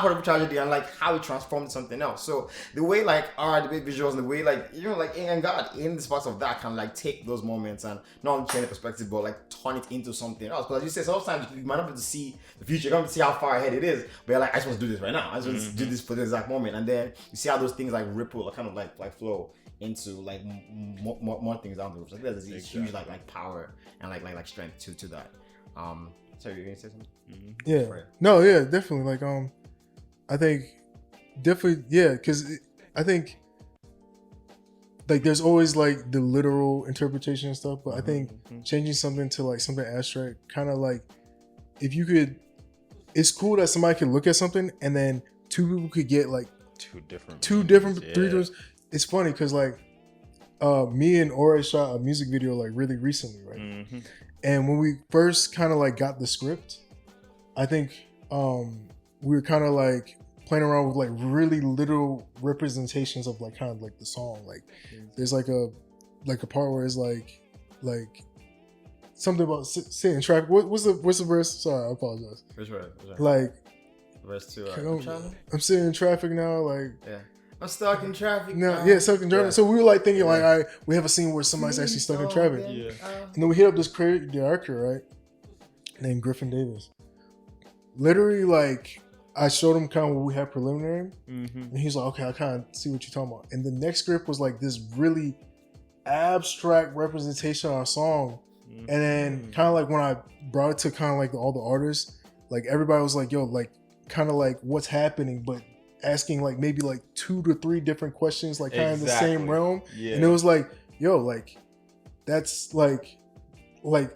[SPEAKER 2] horrible tragedy, and like how it transformed something else. So the way like art, the way visuals, and the way like, you know, like and God in this part of that can like take those moments and not only change the perspective but like turn it into something else. Because as you said, sometimes you might not be able to see the future, you're not able to see how far ahead it is, but you're like, I just want to do this right now. I just want to do this for the exact moment, and then you see how those things like ripple or kind of like flow into like more things down the road. So I think there's this huge like power and like strength to that. Sorry, you're gonna say something?
[SPEAKER 1] yeah, no, yeah, definitely. Like I think definitely, yeah, because I think like there's always like the literal interpretation and stuff, but I think changing something to like something abstract, kind of like if you could, it's cool that somebody could look at something and then two people could get like three different. It's funny because like me and Ora shot a music video like really recently, right? And when we first kind of like got the script, I think we were kind of like playing around with like really literal representations of like kind of like the song. Like there's like a part where it's like something about sitting in traffic. What's the verse? Sorry, I apologize.
[SPEAKER 2] Which one?
[SPEAKER 1] Like
[SPEAKER 2] verse 2.
[SPEAKER 1] I'm sitting in traffic now. Like
[SPEAKER 2] yeah. I'm stuck in traffic.
[SPEAKER 1] No, yeah, stuck in traffic. Yeah. So we were like thinking, like, all right, we have a scene where somebody's actually stuck in traffic. Yeah. And then we hit up this creative director, right, named Griffin Davis. Literally, like, I showed him kind of what we had preliminary, and he's like, okay, I kind of see what you're talking about. And the next script was like this really abstract representation of our song. And then kind of like when I brought it to kind of like all the artists, like everybody was like, yo, like, kind of like what's happening, but asking like maybe like 2 to 3 different questions, like kind of in the same realm. And it was like, yo, like that's like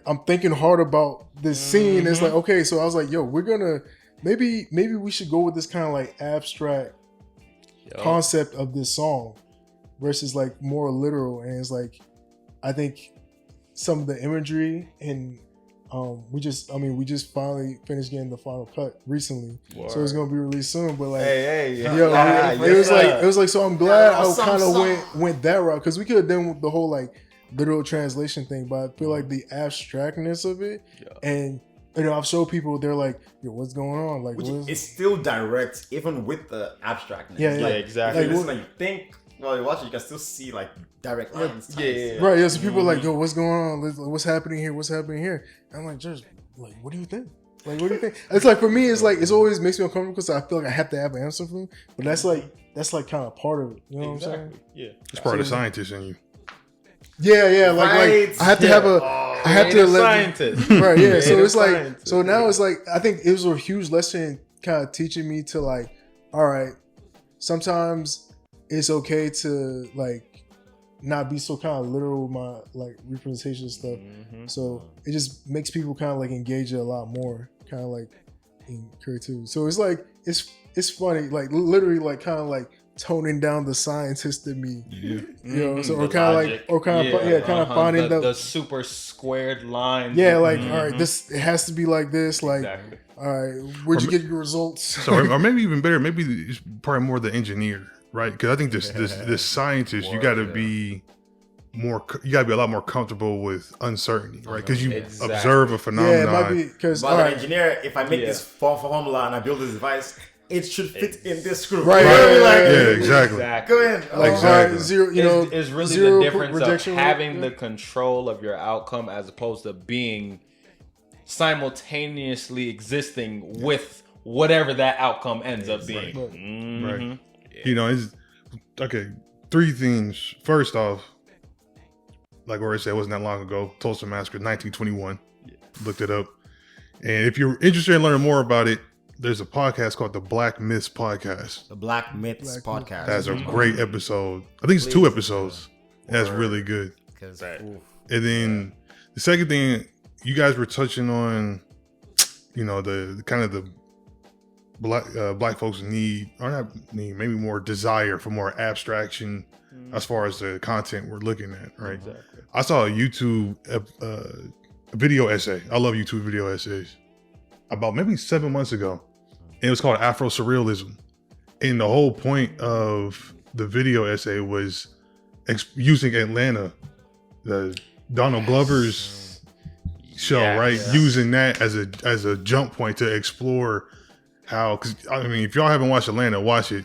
[SPEAKER 1] I'm thinking hard about this scene. It's like, okay, so I was like, yo, we're gonna maybe we should go with this kind of like abstract concept of this song versus like more literal. And it's like, I think some of the imagery and we just finally finished getting the final cut recently,
[SPEAKER 3] Word.
[SPEAKER 1] so it's gonna be released soon. But like,
[SPEAKER 3] Hey,
[SPEAKER 1] yo, it was like, so I'm glad I kind of went that route, because we could have done the whole like literal translation thing, but I feel like the abstractness of it, and you know, I've showed people, they're like, yo, what's going on? Like,
[SPEAKER 2] it's still direct, even with the abstractness.
[SPEAKER 1] Yeah,
[SPEAKER 3] exactly.
[SPEAKER 2] Like, listen, you think while you're watching, you can still see like direct lines.
[SPEAKER 1] Right. Yeah. So people are like, yo, what's going on? What's happening here? What's happening here? And I'm like, just like, what do you think? Like, what do you think? It's like, for me, it's like, it's always makes me uncomfortable because I feel like I have to have an answer for them. But that's like kind of part of it. You know what I'm saying?
[SPEAKER 3] Yeah.
[SPEAKER 4] It's part of the scientist in you.
[SPEAKER 1] Yeah. Like I have to have I have to let
[SPEAKER 3] scientist.
[SPEAKER 1] Right. Yeah. So it's like,
[SPEAKER 3] scientist.
[SPEAKER 1] so now it's like, I think it was a huge lesson kind of teaching me to like, all right, sometimes it's okay to like not be so kind of literal with my like representation stuff. So it just makes people kind of like engage it a lot more, kind of like in creativity. So it's like it's funny, like literally like kind of like toning down the scientist in me. You know, so or kind of finding
[SPEAKER 3] the super squared lines.
[SPEAKER 1] Yeah, like all right, it has to be like this. Like, all right, where'd you get your results?
[SPEAKER 4] So, or maybe even better, maybe it's probably more the engineer. Right, because I think this scientist, you got to be more, you got to be a lot more comfortable with uncertainty, right? Because you observe a phenomenon.
[SPEAKER 1] Yeah, it might be because
[SPEAKER 2] an engineer, if I make this formula and I build this device, it should fit in this screw.
[SPEAKER 1] Right.
[SPEAKER 4] Exactly.
[SPEAKER 2] Go in.
[SPEAKER 1] Like
[SPEAKER 4] exactly.
[SPEAKER 1] Zero. You know,
[SPEAKER 3] it's really
[SPEAKER 1] zero
[SPEAKER 3] the difference
[SPEAKER 1] rejection
[SPEAKER 3] of having the control of your outcome as opposed to being simultaneously existing with whatever that outcome ends up being.
[SPEAKER 4] Right. You know, it's okay. 3 things. First off, like Ori said, it wasn't that long ago. Tulsa Massacre, 1921. Looked it up. And if you're interested in learning more about it, there's a podcast called the Black Myths Podcast.
[SPEAKER 2] The Black Myths Podcast.
[SPEAKER 4] That's a great episode. I think it's 2 episodes. That's really good. And then the second thing, you guys were touching on, you know, the kind of the black folks need, or not need, maybe more desire for more abstraction as far as the content we're looking at, right?
[SPEAKER 3] Exactly.
[SPEAKER 4] I saw a YouTube a video essay. I love YouTube video essays. About maybe 7 months ago. And it was called Afrosurrealism. And the whole point of the video essay was using Atlanta, the Donald Glover's show, right? Yeah. Using that as a jump point to explore how, because I mean, if y'all haven't watched Atlanta, watch it.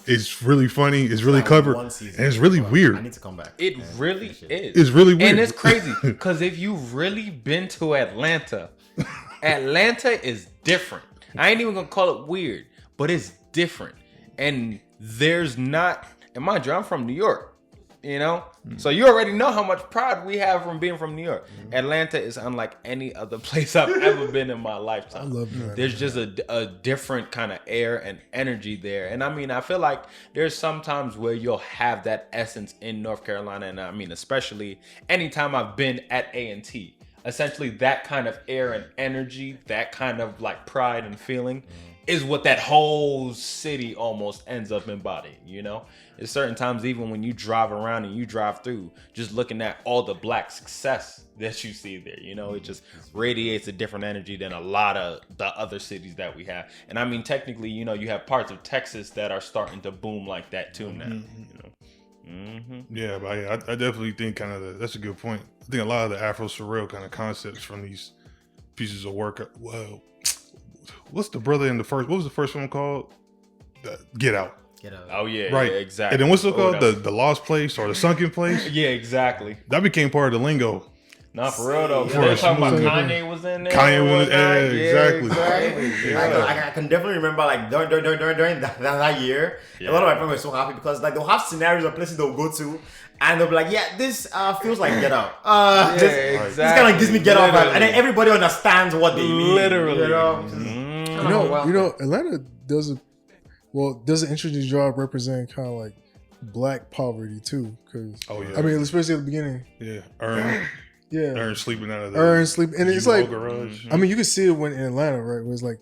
[SPEAKER 4] It's really funny. It's really clever, and it's really weird.
[SPEAKER 2] I need to come back.
[SPEAKER 3] It really is.
[SPEAKER 4] It's really weird,
[SPEAKER 3] and it's crazy because if you've really been to Atlanta, Atlanta is different. I ain't even gonna call it weird, but it's different. And there's not, and mind you, I'm from New York, you know? So you already know how much pride we have from being from New York. Atlanta is unlike any other place I've ever been in my lifetime. I love that. There's just a different kind of air and energy there. And I mean, I feel like there's some times where you'll have that essence in North Carolina. And I mean, especially anytime I've been at A&T. Essentially, that kind of air and energy, that kind of like pride and feeling is what that whole city almost ends up embodying, you know? There's certain times, even when you drive around and you drive through, just looking at all the black success that you see there, you know, it just radiates a different energy than a lot of the other cities that we have. And I mean, technically, you know, you have parts of Texas that are starting to boom like that too now, you know?
[SPEAKER 4] Yeah, but I definitely think kind of that's a good point. I think a lot of the Afro-surreal kind of concepts from these pieces of work. Well, what's the brother in the first? What was the first one called? Get Out.
[SPEAKER 2] Get Out.
[SPEAKER 3] Oh yeah,
[SPEAKER 4] right.
[SPEAKER 3] Yeah, exactly.
[SPEAKER 4] And then what's it called? The Lost Place or the Sunken Place?
[SPEAKER 3] Yeah, exactly.
[SPEAKER 4] That became part of the lingo.
[SPEAKER 3] Not for real though. They're talking about Kanye was in there.
[SPEAKER 4] Kanye was in there. Exactly.
[SPEAKER 2] Yeah. I can definitely remember like during that year, a lot of my friends were so happy because like they'll have scenarios of places they'll go to. And they'll be like, yeah, this feels like Get Out. This kind of gives me Get Out vibe. And then everybody understands what they mean.
[SPEAKER 3] Literally.
[SPEAKER 1] You know, Atlanta does an interesting job representing kind of like black poverty too. Because, I mean, especially at the beginning.
[SPEAKER 4] Yeah.
[SPEAKER 1] Earn
[SPEAKER 4] sleeping out of
[SPEAKER 1] the sleep. And it's like,
[SPEAKER 4] garage.
[SPEAKER 1] I mean, you can see it when in Atlanta, right? Where it's like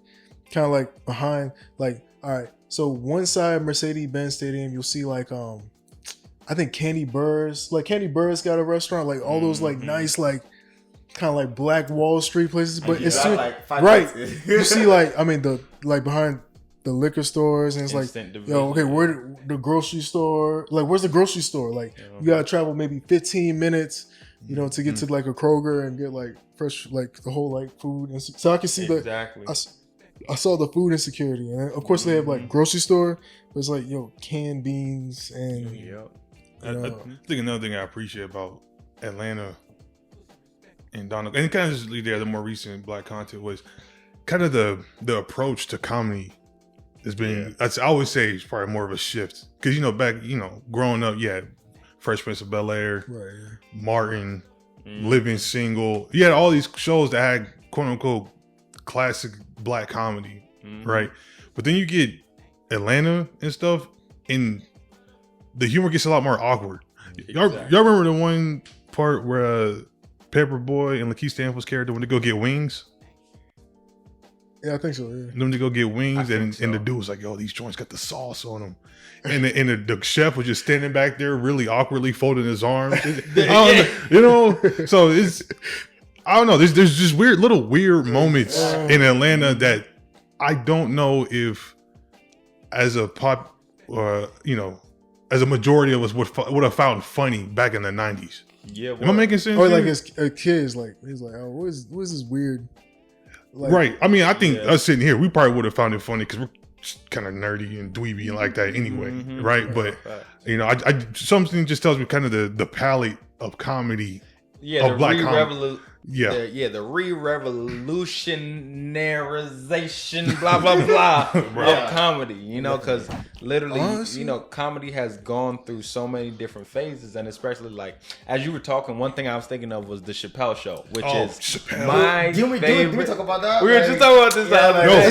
[SPEAKER 1] kind of like behind, like, all right. So one side, Mercedes-Benz Stadium, you'll see like, I think Candy Burrs got a restaurant, like all those like nice, like kind of like Black Wall Street places, but
[SPEAKER 2] And
[SPEAKER 1] it's
[SPEAKER 2] you
[SPEAKER 1] still
[SPEAKER 2] got, like, 5
[SPEAKER 1] right.
[SPEAKER 2] minutes.
[SPEAKER 1] You see, like I mean, the like behind the liquor stores, and it's
[SPEAKER 3] Instant
[SPEAKER 1] like, yo, okay, where the grocery store? Like, where's the grocery store? Like, you gotta travel maybe 15 minutes, you know, to get to like a Kroger and get like fresh, like the whole like food. And so I can see
[SPEAKER 3] exactly.
[SPEAKER 1] I saw the food insecurity, and of course they have like grocery store, but it's like, yo, canned beans and.
[SPEAKER 3] Yep.
[SPEAKER 4] I think another thing I appreciate about Atlanta and Donald, and kind of just leave there, the more recent Black content was kind of the approach to comedy has been, I always say it's probably more of a shift. Because, back, growing up, Fresh Prince of Bel-Air,
[SPEAKER 1] Right.
[SPEAKER 4] Martin, Living Single. You had all these shows that had quote unquote classic Black comedy, right? But then you get Atlanta and stuff, and the humor gets a lot more awkward. Y'all remember the one part where Pepper Boy and Lakeith Stanfield's character went to go get wings?
[SPEAKER 1] Yeah, I think so. Yeah.
[SPEAKER 4] Them to go get wings, and the dude was like, "Yo, these joints got the sauce on them," and the chef was just standing back there, really awkwardly folding his arms. So it's, I don't know. There's just weird moments in Atlanta that I don't know if, as a as a majority of us would have found funny back in the 90s.
[SPEAKER 3] Yeah,
[SPEAKER 4] am I making sense?
[SPEAKER 1] Or like as a kid, like he's like, oh, what is this weird? Like,
[SPEAKER 4] Right. I mean, I think us sitting here, we probably would have found it funny because we're kind of nerdy and dweeby and like that anyway, right? But I something just tells me kind of the palette of comedy.
[SPEAKER 3] Yeah,
[SPEAKER 4] of Black comedy.
[SPEAKER 3] The re-revolutionarization, blah blah blah of comedy. Because literally,
[SPEAKER 1] Honestly.
[SPEAKER 3] comedy has gone through so many different phases, and especially like as you were talking, one thing I was thinking of was the Chapelle show, which is
[SPEAKER 4] Chapelle.
[SPEAKER 3] my
[SPEAKER 2] Didn't we
[SPEAKER 3] favorite.
[SPEAKER 2] talk about that?
[SPEAKER 3] We were just talking about this.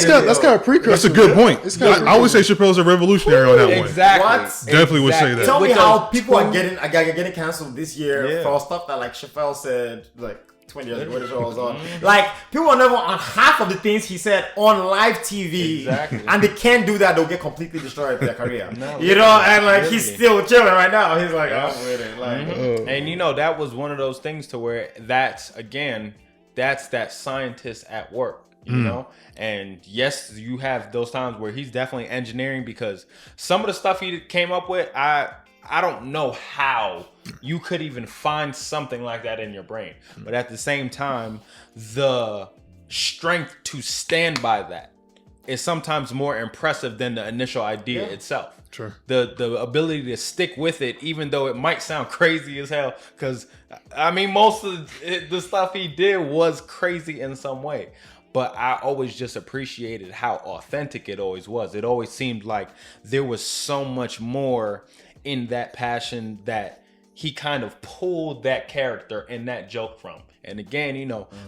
[SPEAKER 1] That's kind of precursor.
[SPEAKER 4] That's a good point.
[SPEAKER 1] It's kinda
[SPEAKER 4] I would say Chappelle's a revolutionary on that one.
[SPEAKER 3] Exactly.
[SPEAKER 2] What?
[SPEAKER 4] Definitely would say that.
[SPEAKER 2] Tell me
[SPEAKER 3] With
[SPEAKER 2] how
[SPEAKER 3] those
[SPEAKER 2] people are
[SPEAKER 3] two-
[SPEAKER 2] getting canceled this year for stuff that like Chapelle said like 20 years ago when the show was on. Like people are never on half of the things he said on live TV,
[SPEAKER 3] Exactly.
[SPEAKER 2] and they can't do that. They'll get completely destroyed with their career. And like he's
[SPEAKER 3] literally.
[SPEAKER 2] still chilling right now. He's like, I'm with it. Like,
[SPEAKER 3] And that was one of those things to where that's that scientist at work, you know? And yes, you have those times where he's definitely engineering, because some of the stuff he came up with, I don't know how you could even find something like that in your brain. But at the same time, the strength to stand by that is sometimes more impressive than the initial idea itself.
[SPEAKER 4] Sure.
[SPEAKER 3] The ability to stick with it, even though it might sound crazy as hell, because I mean most of the stuff he did was crazy in some way, but I always just appreciated how authentic it always was. It always seemed like there was so much more in that passion that he kind of pulled that character and that joke from. And again,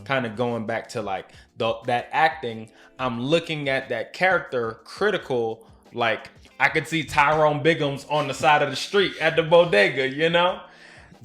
[SPEAKER 3] kind of going back to like that acting, I'm looking at that character critical, like I could see Tyrone Biggums on the side of the street at the bodega,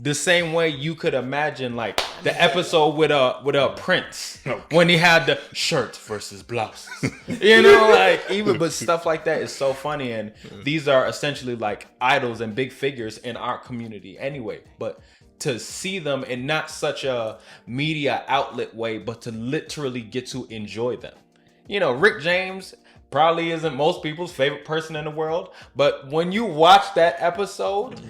[SPEAKER 3] the same way you could imagine like the episode with a Prince when he had the shirts versus blouses, but stuff like that is so funny. And these are essentially like idols and big figures in our community anyway, but to see them in not such a media outlet way, but to literally get to enjoy them. Rick James probably isn't most people's favorite person in the world, but when you watch that episode,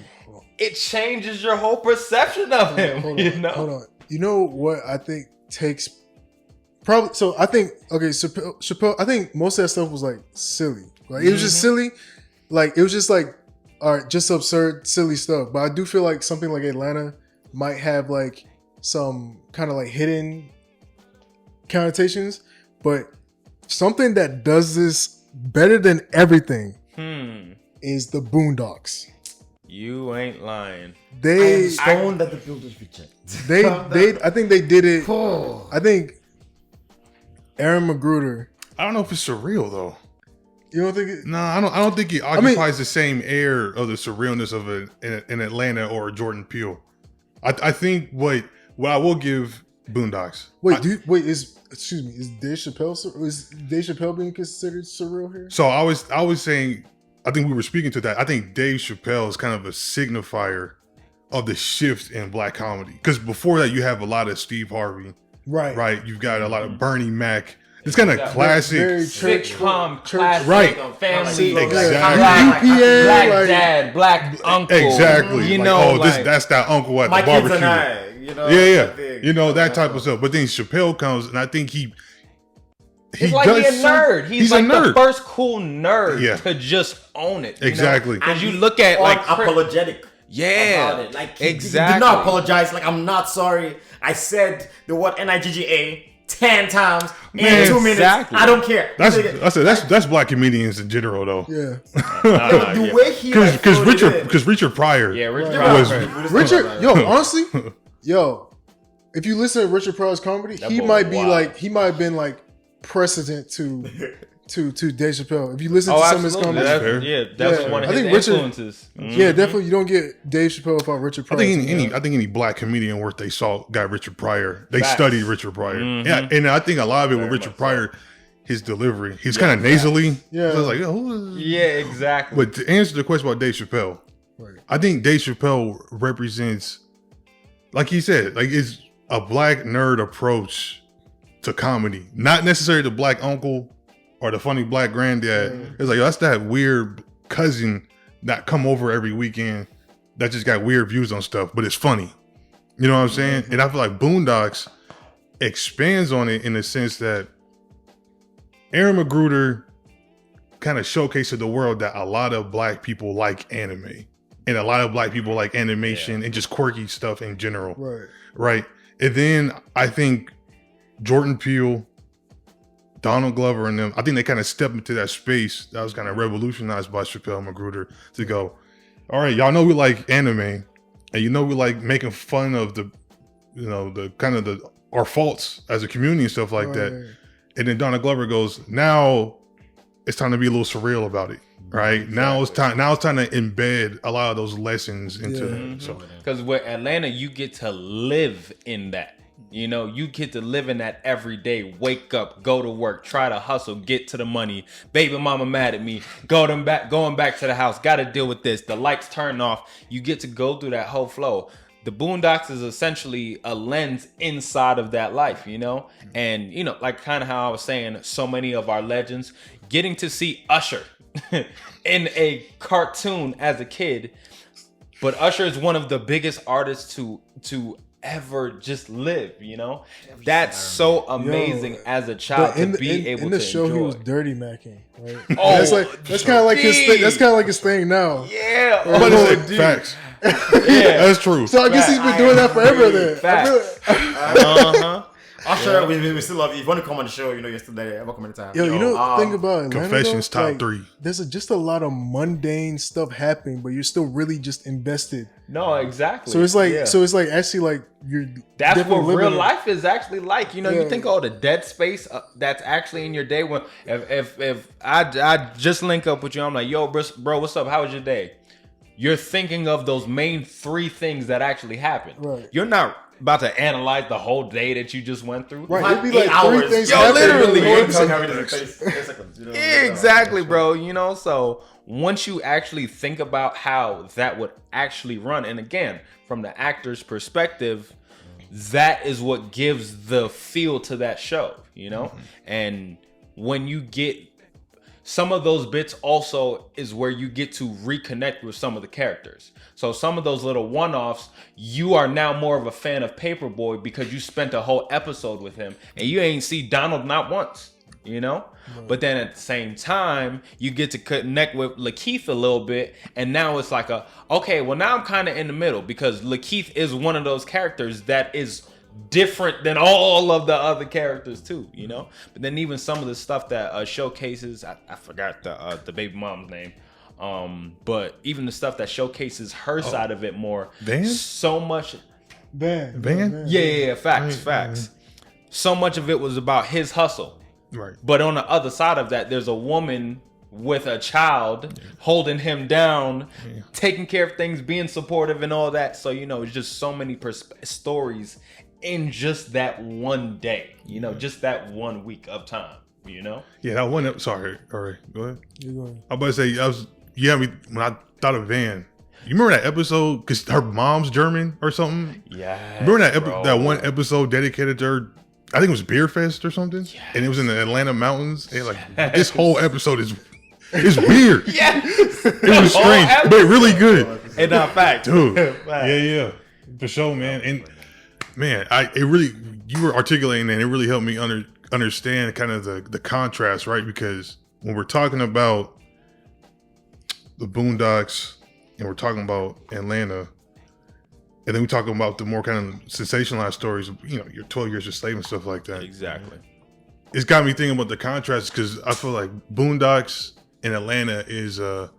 [SPEAKER 3] it changes your whole perception of him.
[SPEAKER 1] Hold on. You know what I think takes probably? So I think Chappelle. I think most of that stuff was like silly. Like it was just silly. Like it was just like, all right, just absurd, silly stuff. But I do feel like something like Atlanta might have like some kind of like hidden connotations, but something that does this better than everything is the Boondocks.
[SPEAKER 3] You ain't lying.
[SPEAKER 2] I am stoned that the builders reject.
[SPEAKER 1] I think they did it. I think Aaron Magruder.
[SPEAKER 4] I don't know if it's surreal though.
[SPEAKER 1] You don't think it?
[SPEAKER 4] No, I don't think it occupies the same air of the surrealness of an Atlanta or a Jordan Peele. I think what I will give Boondocks. Is Dave Chappelle being considered surreal here? So I was saying, I think we were speaking to that. I think Dave Chappelle is kind of a signifier of the shift in black comedy. Because before that, you have a lot of Steve Harvey, right? You've got a lot of Bernie Mac. It's kind of classic
[SPEAKER 3] sitcom, classic,
[SPEAKER 4] right?
[SPEAKER 3] Family,
[SPEAKER 4] Exactly.
[SPEAKER 3] Black dad, black uncle.
[SPEAKER 4] Exactly.
[SPEAKER 3] You
[SPEAKER 4] like,
[SPEAKER 3] know,
[SPEAKER 4] that's that uncle at
[SPEAKER 2] My
[SPEAKER 4] the
[SPEAKER 2] kids
[SPEAKER 4] barbecue.
[SPEAKER 2] and I, you know,
[SPEAKER 4] Yeah. You know, that type of stuff. But then Chappelle comes, and I think he
[SPEAKER 3] It's like he's a nerd. He's like
[SPEAKER 4] a nerd.
[SPEAKER 3] the first cool nerd to just own it.
[SPEAKER 4] Exactly.
[SPEAKER 3] Because you look at like
[SPEAKER 2] apologetic.
[SPEAKER 3] Yeah,
[SPEAKER 2] about it. Like
[SPEAKER 3] exactly.
[SPEAKER 2] He did not apologize. Like, I'm not sorry. I said the word NIGGA 10 times in 2 minutes. I don't care.
[SPEAKER 4] That's black comedians in general, though.
[SPEAKER 1] Yeah.
[SPEAKER 2] The way he
[SPEAKER 4] because Richard Pryor.
[SPEAKER 3] Yeah,
[SPEAKER 1] Richard. Yo, honestly, if you listen to Richard Pryor's comedy, he might have been like precedent to Dave Chappelle. If you listen to some of his comedy,
[SPEAKER 3] that's one of his influences.
[SPEAKER 1] Yeah, definitely. You don't get Dave Chappelle without Richard Pryor.
[SPEAKER 4] I think any black comedian worth they saw got Richard Pryor. They studied Richard Pryor. Yeah, and I think a lot of it with Richard Pryor, his delivery, he's kind of nasally. Yeah, so I was like,
[SPEAKER 3] exactly.
[SPEAKER 4] But to answer the question about Dave Chappelle, I think Dave Chappelle represents, like he said, like it's a black nerd approach to comedy, not necessarily the black uncle or the funny black granddad. It's like, that's that weird cousin that come over every weekend that just got weird views on stuff, but it's funny. You know what I'm saying? And I feel like Boondocks expands on it in the sense that Aaron McGruder kind of showcased to the world that a lot of black people like anime, and a lot of black people like animation and just quirky stuff in general. Right. And then I think Jordan Peele, Donald Glover, and them, I think they kind of stepped into that space that was kind of revolutionized by Chapelle and Magruder to go, all right, y'all know we like anime, and you know we like making fun of the, you know, the kind of our faults as a community and stuff like that. And then Donald Glover goes, now it's time to be a little surreal about it. Right. Exactly. Now it's time to embed a lot of those lessons into so
[SPEAKER 3] because with Atlanta, you get to live in that. You know, you get to live in that every day. Wake up, go to work, try to hustle, get to the money. Baby mama mad at me. Going back to the house. Got to deal with this. The lights turn off. You get to go through that whole flow. The Boondocks is essentially a lens inside of that life, you know? And, you know, like kind of how I was saying, so many of our legends, getting to see Usher in a cartoon as a kid. But Usher is one of the biggest artists to ever just live, you know. That's so amazing as a child to be able to
[SPEAKER 1] in the show
[SPEAKER 3] enjoy.
[SPEAKER 1] He was dirty macking, right? That's kind of like his thing. That's kind of like his thing now.
[SPEAKER 3] Yeah,
[SPEAKER 4] but it's facts. Yeah, that's true.
[SPEAKER 1] So I guess he's been doing that forever. Then
[SPEAKER 2] Usher, we still love you. If you want to come on the show, you know, yesterday, ever come anytime.
[SPEAKER 1] Yo, you know the thing about Atlanta,
[SPEAKER 4] Confessions top 3.
[SPEAKER 1] There's just a lot of mundane stuff happening, but you're still really just invested.
[SPEAKER 3] No, exactly.
[SPEAKER 1] So it's like actually like you're.
[SPEAKER 3] That's what real life is actually like. You know, you think all the dead space that's actually in your day. When if I just link up with you, I'm like, yo, bro, what's up? How was your day? You're thinking of those main 3 things that actually happened.
[SPEAKER 1] Right.
[SPEAKER 3] You're not about to analyze the whole day that you just went through.
[SPEAKER 1] Right. It'd be like 3 things.
[SPEAKER 3] Yo, literally.
[SPEAKER 2] Exactly,
[SPEAKER 3] bro. You know, so once you actually think about how that would actually run, and again, from the actor's perspective, that is what gives the feel to that show, you know? And when you get some of those bits also is where you get to reconnect with some of the characters. So some of those little one-offs, you are now more of a fan of Paperboy because you spent a whole episode with him and you ain't see Donald not once, you know? Right. But then at the same time, you get to connect with Lakeith a little bit, and now it's like okay, well now I'm kind of in the middle because Lakeith is one of those characters that is different than all of the other characters too, you know. But then even some of the stuff that showcases, I forgot the baby mom's name, but even the stuff that showcases her side of it more, so much.
[SPEAKER 1] Van.
[SPEAKER 3] Yeah, facts. So much of it was about his hustle,
[SPEAKER 4] right?
[SPEAKER 3] But on the other side of that, there's a woman with a child holding him down, taking care of things, being supportive and all that. So, you know, it's just so many stories in just that one day, you know, just that 1 week of time, you know?
[SPEAKER 4] Yeah, that one. Sorry. All right, go ahead.
[SPEAKER 1] You're going.
[SPEAKER 4] I'm about to say, when I thought of Van, You remember that episode? Because her mom's German or something.
[SPEAKER 3] Yeah.
[SPEAKER 4] Remember that one episode dedicated to her? I think it was Beer Fest or something. Yes. And it was in the Atlanta mountains. And like this whole episode is weird.
[SPEAKER 3] Yes.
[SPEAKER 4] It was strange, but really good.
[SPEAKER 3] And not fact,
[SPEAKER 4] dude. Yeah, for sure, man. And man, you were articulating that, and it really helped me understand kind of the contrast, right? Because when we're talking about the Boondocks and we're talking about Atlanta, and then we talk about the more kind of sensationalized stories of, you know, your 12 years of slave and stuff like that.
[SPEAKER 3] Exactly.
[SPEAKER 4] It's got me thinking about the contrast, because I feel like Boondocks in Atlanta is a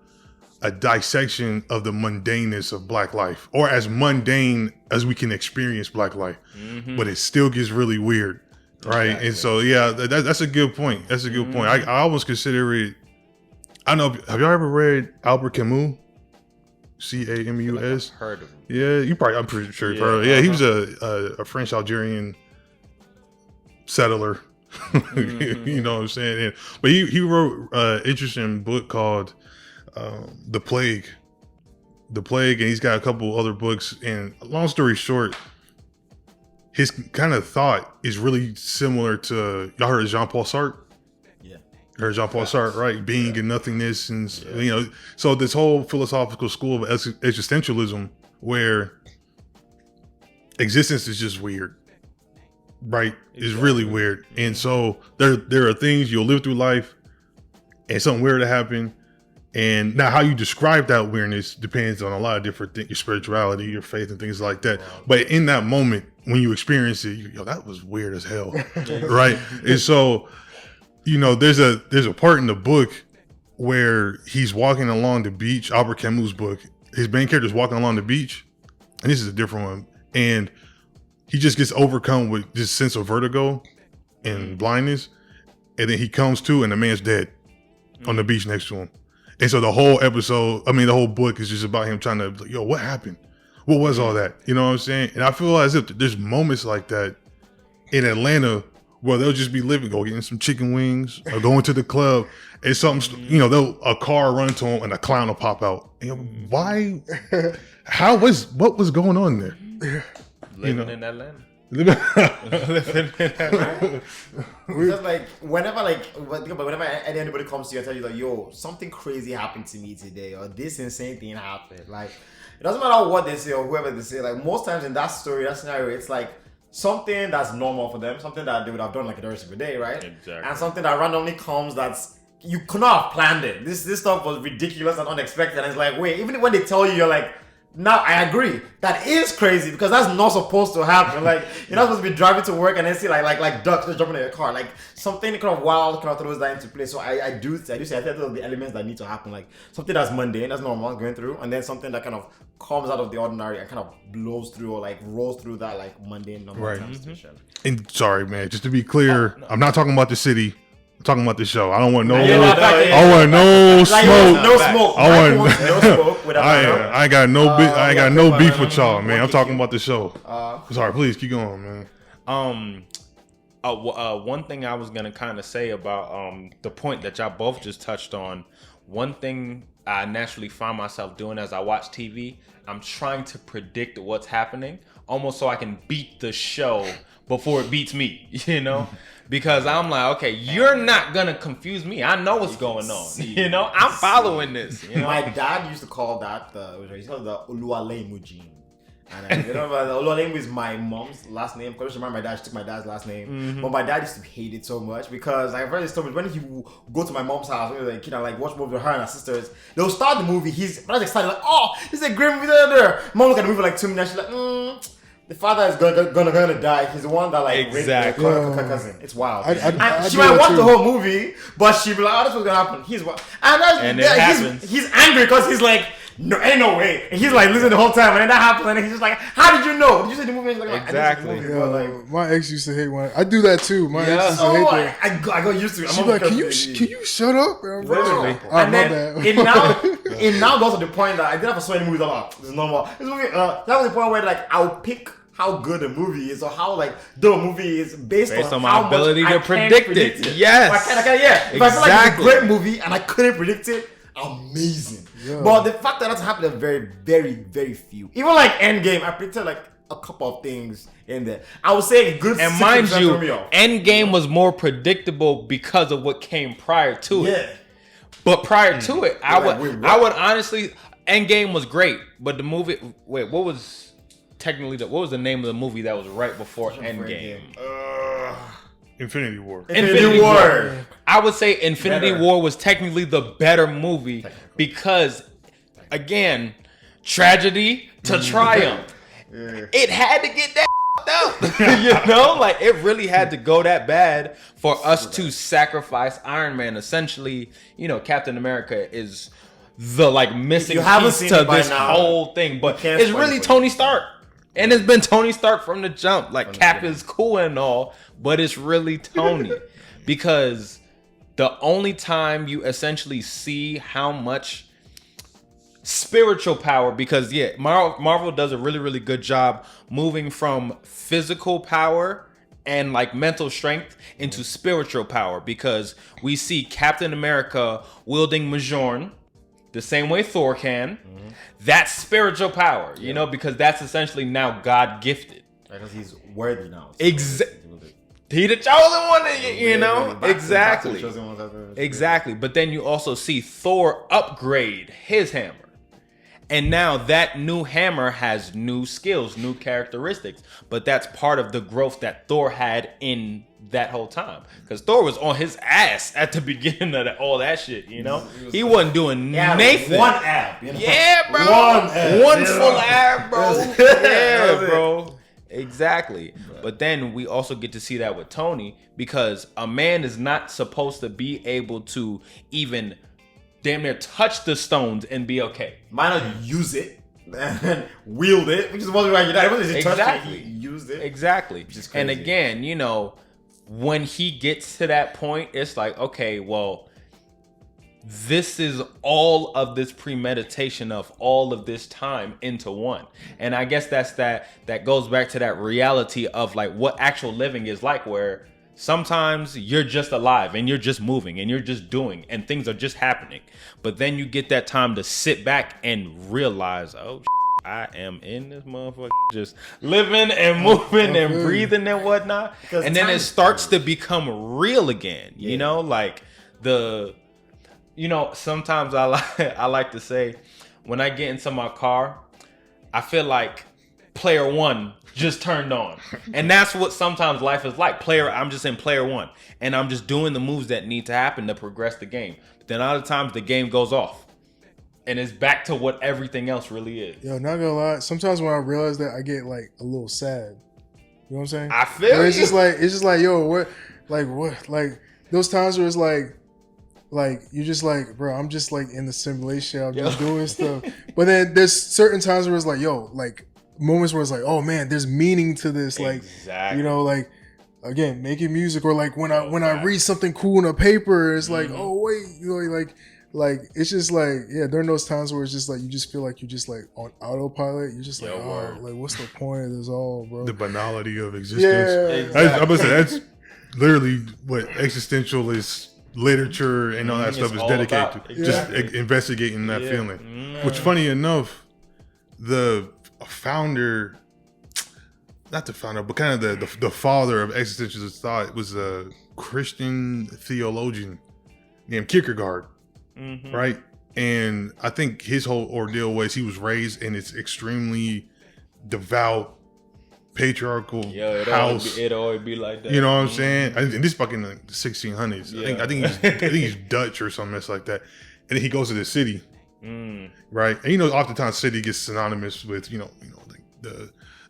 [SPEAKER 4] dissection of the mundaneness of Black life, or as mundane as we can experience Black life, but it still gets really weird, right? Exactly. And so, yeah, that's a good point. That's a good point. I almost consider it. I know. Have y'all ever read Albert Camus? Camus.
[SPEAKER 3] Heard of him?
[SPEAKER 4] Yeah, I'm pretty sure you've heard of him. Yeah, he was a French Algerian settler. You know what I'm saying? But he wrote an interesting book called The Plague, and he's got a couple other books. And long story short, his kind of thought is really similar to, y'all heard of Jean-Paul Sartre?
[SPEAKER 2] Yeah,
[SPEAKER 4] heard Jean-Paul Sartre, right? Being and nothingness, and you know, so this whole philosophical school of existentialism, where existence is just weird, right? It's really weird. And so there are things you'll live through life, and something weird will happen. And now how you describe that weirdness depends on a lot of different things, your spirituality, your faith, and things like that. Wow. But in that moment, when you experience it, that was weird as hell, right? And so, you know, there's a part in the book where he's walking along the beach, Albert Camus' book. His main character's walking along the beach, and this is a different one. And he just gets overcome with this sense of vertigo and blindness. And then he comes to, and the man's dead on the beach next to him. And so the whole book is just about him trying to, like, what happened? What was all that? You know what I'm saying? And I feel as if there's moments like that in Atlanta where they'll just be getting some chicken wings or going to the club, and something, you know, a car run to him and a clown will pop out. You know, why? What was going on there?
[SPEAKER 3] Living in Atlanta.
[SPEAKER 2] Because whenever anybody comes to you and tell you, like, yo, something crazy happened to me today, or this insane thing happened, like, it doesn't matter what they say or whoever they say, like, most times in that story, that scenario, it's like something that's normal for them, something that they would have done like the rest of the day, right?
[SPEAKER 3] Exactly.
[SPEAKER 2] And something that randomly comes that's, you could not have planned it. This stuff was ridiculous and unexpected, and it's like, wait, even when they tell you, you're like, now I agree. That is crazy, because that's not supposed to happen. Like, you're not supposed to be driving to work and then see like ducks just jumping in your car. Like, something kind of wild kind of throws that into place. So I do say I think those are the elements that need to happen. Like, something that's mundane, that's normal going through, and then something that kind of comes out of the ordinary and kind of blows through or like rolls through that like mundane normal time situation.
[SPEAKER 4] And sorry, man, just to be clear, I'm not talking about the city. I'm talking about the show. I don't want no smoke.
[SPEAKER 2] No smoke.
[SPEAKER 4] I want no smoke. I ain't got no beef with y'all, man. I'm talking about the show. Sorry, please keep going, man.
[SPEAKER 3] One thing I was gonna kind of say about the point that y'all both just touched on. One thing I naturally find myself doing as I watch TV, I'm trying to predict what's happening, almost so I can beat the show before it beats me, you know? Because I'm like, okay, you're not gonna confuse me. I know what's going on. You know, I'm following this. You know?
[SPEAKER 2] My dad used to call that he called the Oluwalemu gene. And you know, Oluwalemu is my mom's last name. Because remember, my dad, she took my dad's last name. Mm-hmm. But my dad used to hate it so much because I've heard this story. When he would go to my mom's house, when he was like, like watch movies with her and her sisters, they'll start the movie. He's excited, like, oh, this is a great movie there. Mom look at the movie like 2 minutes. She's like, the father is gonna die. He's the one that like
[SPEAKER 3] exactly.
[SPEAKER 2] raped the cousin. It's wild. And she might watch the whole movie, but she'll be like, "Oh, this was gonna happen." He's what? And he's angry because he's like, "No, ain't no way." And he's like, listening the whole time, and then that happens, and he's just like, "How did you know? Did you see the movie?" He's like,
[SPEAKER 3] exactly.
[SPEAKER 2] I didn't see the movie,
[SPEAKER 1] my ex used to hate when I do that too. My ex used to hate that.
[SPEAKER 2] I got used to it.
[SPEAKER 1] She's like, "Can you shut up?"
[SPEAKER 2] Literally. And then it now goes to the point that I didn't have to saw any movies about. This is normal. This movie. That was the point where like I'll pick how good a movie is, or how like the movie is based on
[SPEAKER 3] my ability to predict it. Yes.
[SPEAKER 2] If I feel like it's a great movie and I couldn't predict it, amazing.
[SPEAKER 1] Yeah.
[SPEAKER 2] But the fact that that's happened, very, very, very few. Even like Endgame, I pretend like a couple of things in there. I would say good.
[SPEAKER 3] And mind
[SPEAKER 2] 60%
[SPEAKER 3] you,
[SPEAKER 2] threw me off.
[SPEAKER 3] Endgame was more predictable because of what came prior to it.
[SPEAKER 2] Yeah.
[SPEAKER 3] But prior to it, I
[SPEAKER 2] Like,
[SPEAKER 3] would
[SPEAKER 2] wait,
[SPEAKER 3] I would honestly, Endgame was great, but the movie, what was the name of the movie that was right before Endgame?
[SPEAKER 4] Infinity War.
[SPEAKER 2] Infinity War.
[SPEAKER 3] I would say Infinity
[SPEAKER 2] Better.
[SPEAKER 3] War was technically the better movie because, again, tragedy to triumph. It had to get that up. You know, like it really had to go that bad for us to sacrifice Iron Man. Essentially, you know, Captain America is the like missing
[SPEAKER 2] You haven't
[SPEAKER 3] piece
[SPEAKER 2] seen
[SPEAKER 3] to
[SPEAKER 2] it by
[SPEAKER 3] this
[SPEAKER 2] now.
[SPEAKER 3] whole thing, but
[SPEAKER 2] can't
[SPEAKER 3] it's
[SPEAKER 2] spoil
[SPEAKER 3] really
[SPEAKER 2] it for
[SPEAKER 3] Tony
[SPEAKER 2] you.
[SPEAKER 3] Stark. And it's been Tony Stark from the jump. Like Cap is cool and all, but it's really Tony. Because the only time you essentially see how much spiritual power, because Marvel does a really, really good job moving from physical power and like mental strength into spiritual power, because we see Captain America wielding Mjolnir the same way Thor can. That's spiritual power, you know, because that's essentially now God gifted.
[SPEAKER 2] Because he's worthy now.
[SPEAKER 3] He the chosen one, you know? Exactly.
[SPEAKER 2] Exactly.
[SPEAKER 3] Exactly. But then you also see Thor upgrade his hammer. And now that new hammer has new skills, new characteristics. But that's part of the growth that Thor had in that whole time. Because Thor was on his ass at the beginning of all that shit, you know? He wasn't doing Nathan.
[SPEAKER 2] One ab. You know?
[SPEAKER 3] Yeah, bro.
[SPEAKER 2] One ab.
[SPEAKER 3] One
[SPEAKER 2] you
[SPEAKER 3] full
[SPEAKER 2] know?
[SPEAKER 3] ab, bro. Yeah, bro. Exactly. But then we also get to see that with Tony, because a man is not supposed to be able to even damn near touch the stones and be okay.
[SPEAKER 2] Might not use it and wield it, which is one why you died. It wasn't just touched
[SPEAKER 3] Exactly.
[SPEAKER 2] it, he used it.
[SPEAKER 3] Exactly.
[SPEAKER 2] Which is crazy.
[SPEAKER 3] And again, you know, when he gets to that point, it's like, okay, well, this is all of this premeditation of all of this time into one. And I guess that goes back to that reality of like what actual living is like, where sometimes you're just alive and you're just moving and you're just doing and things are just happening. But then you get that time to sit back and realize, oh, I am in this motherfucker just living and moving and breathing and whatnot.
[SPEAKER 2] Because
[SPEAKER 3] And then it
[SPEAKER 2] time-
[SPEAKER 3] starts to become real again, you know, like sometimes I like to say, when I get into my car, I feel like player one just turned on. And that's what sometimes life is like. I'm just in player one and I'm just doing the moves that need to happen to progress the game. But then other times the game goes off and it's back to what everything else really is.
[SPEAKER 1] Yo, not gonna lie. Sometimes when I realize that, I get like a little sad. You know what I'm saying?
[SPEAKER 3] I feel
[SPEAKER 1] Where it's
[SPEAKER 3] you.
[SPEAKER 1] just like, yo, what, like those times where it's like you're just like, bro, I'm just like in the simulation. I'm just doing stuff. But then there's certain times where it's like, yo, like moments where it's like, oh man, there's meaning to this. Like,
[SPEAKER 3] Exactly.
[SPEAKER 1] you know, like again, making music, or like when I read something cool in a paper, it's like, oh wait, you know, like it's just like, yeah, during those times where it's just like you just feel like you're just like on autopilot. You're just like,
[SPEAKER 3] word.
[SPEAKER 1] like what's the point of this all, bro?
[SPEAKER 4] The banality of existence.
[SPEAKER 1] Yeah,
[SPEAKER 3] Exactly.
[SPEAKER 4] I must say that's literally what existentialist literature and all that
[SPEAKER 3] It's
[SPEAKER 4] stuff is
[SPEAKER 3] all
[SPEAKER 4] dedicated
[SPEAKER 3] about.
[SPEAKER 4] to.
[SPEAKER 3] Exactly.
[SPEAKER 4] Just investigating that
[SPEAKER 3] Yeah.
[SPEAKER 4] feeling. Which, funny enough, the founder, not the founder, but kind of the father of existentialist thought was a Christian theologian named Kierkegaard, right? And I think his whole ordeal was he was raised in this extremely devout, patriarchal house.
[SPEAKER 3] It always be like that.
[SPEAKER 4] You know what I'm saying? And this fucking the 1600s.
[SPEAKER 3] Yeah.
[SPEAKER 4] I think he's Dutch or something like that. And then he goes to the city, right? And you know, oftentimes city gets synonymous with you know like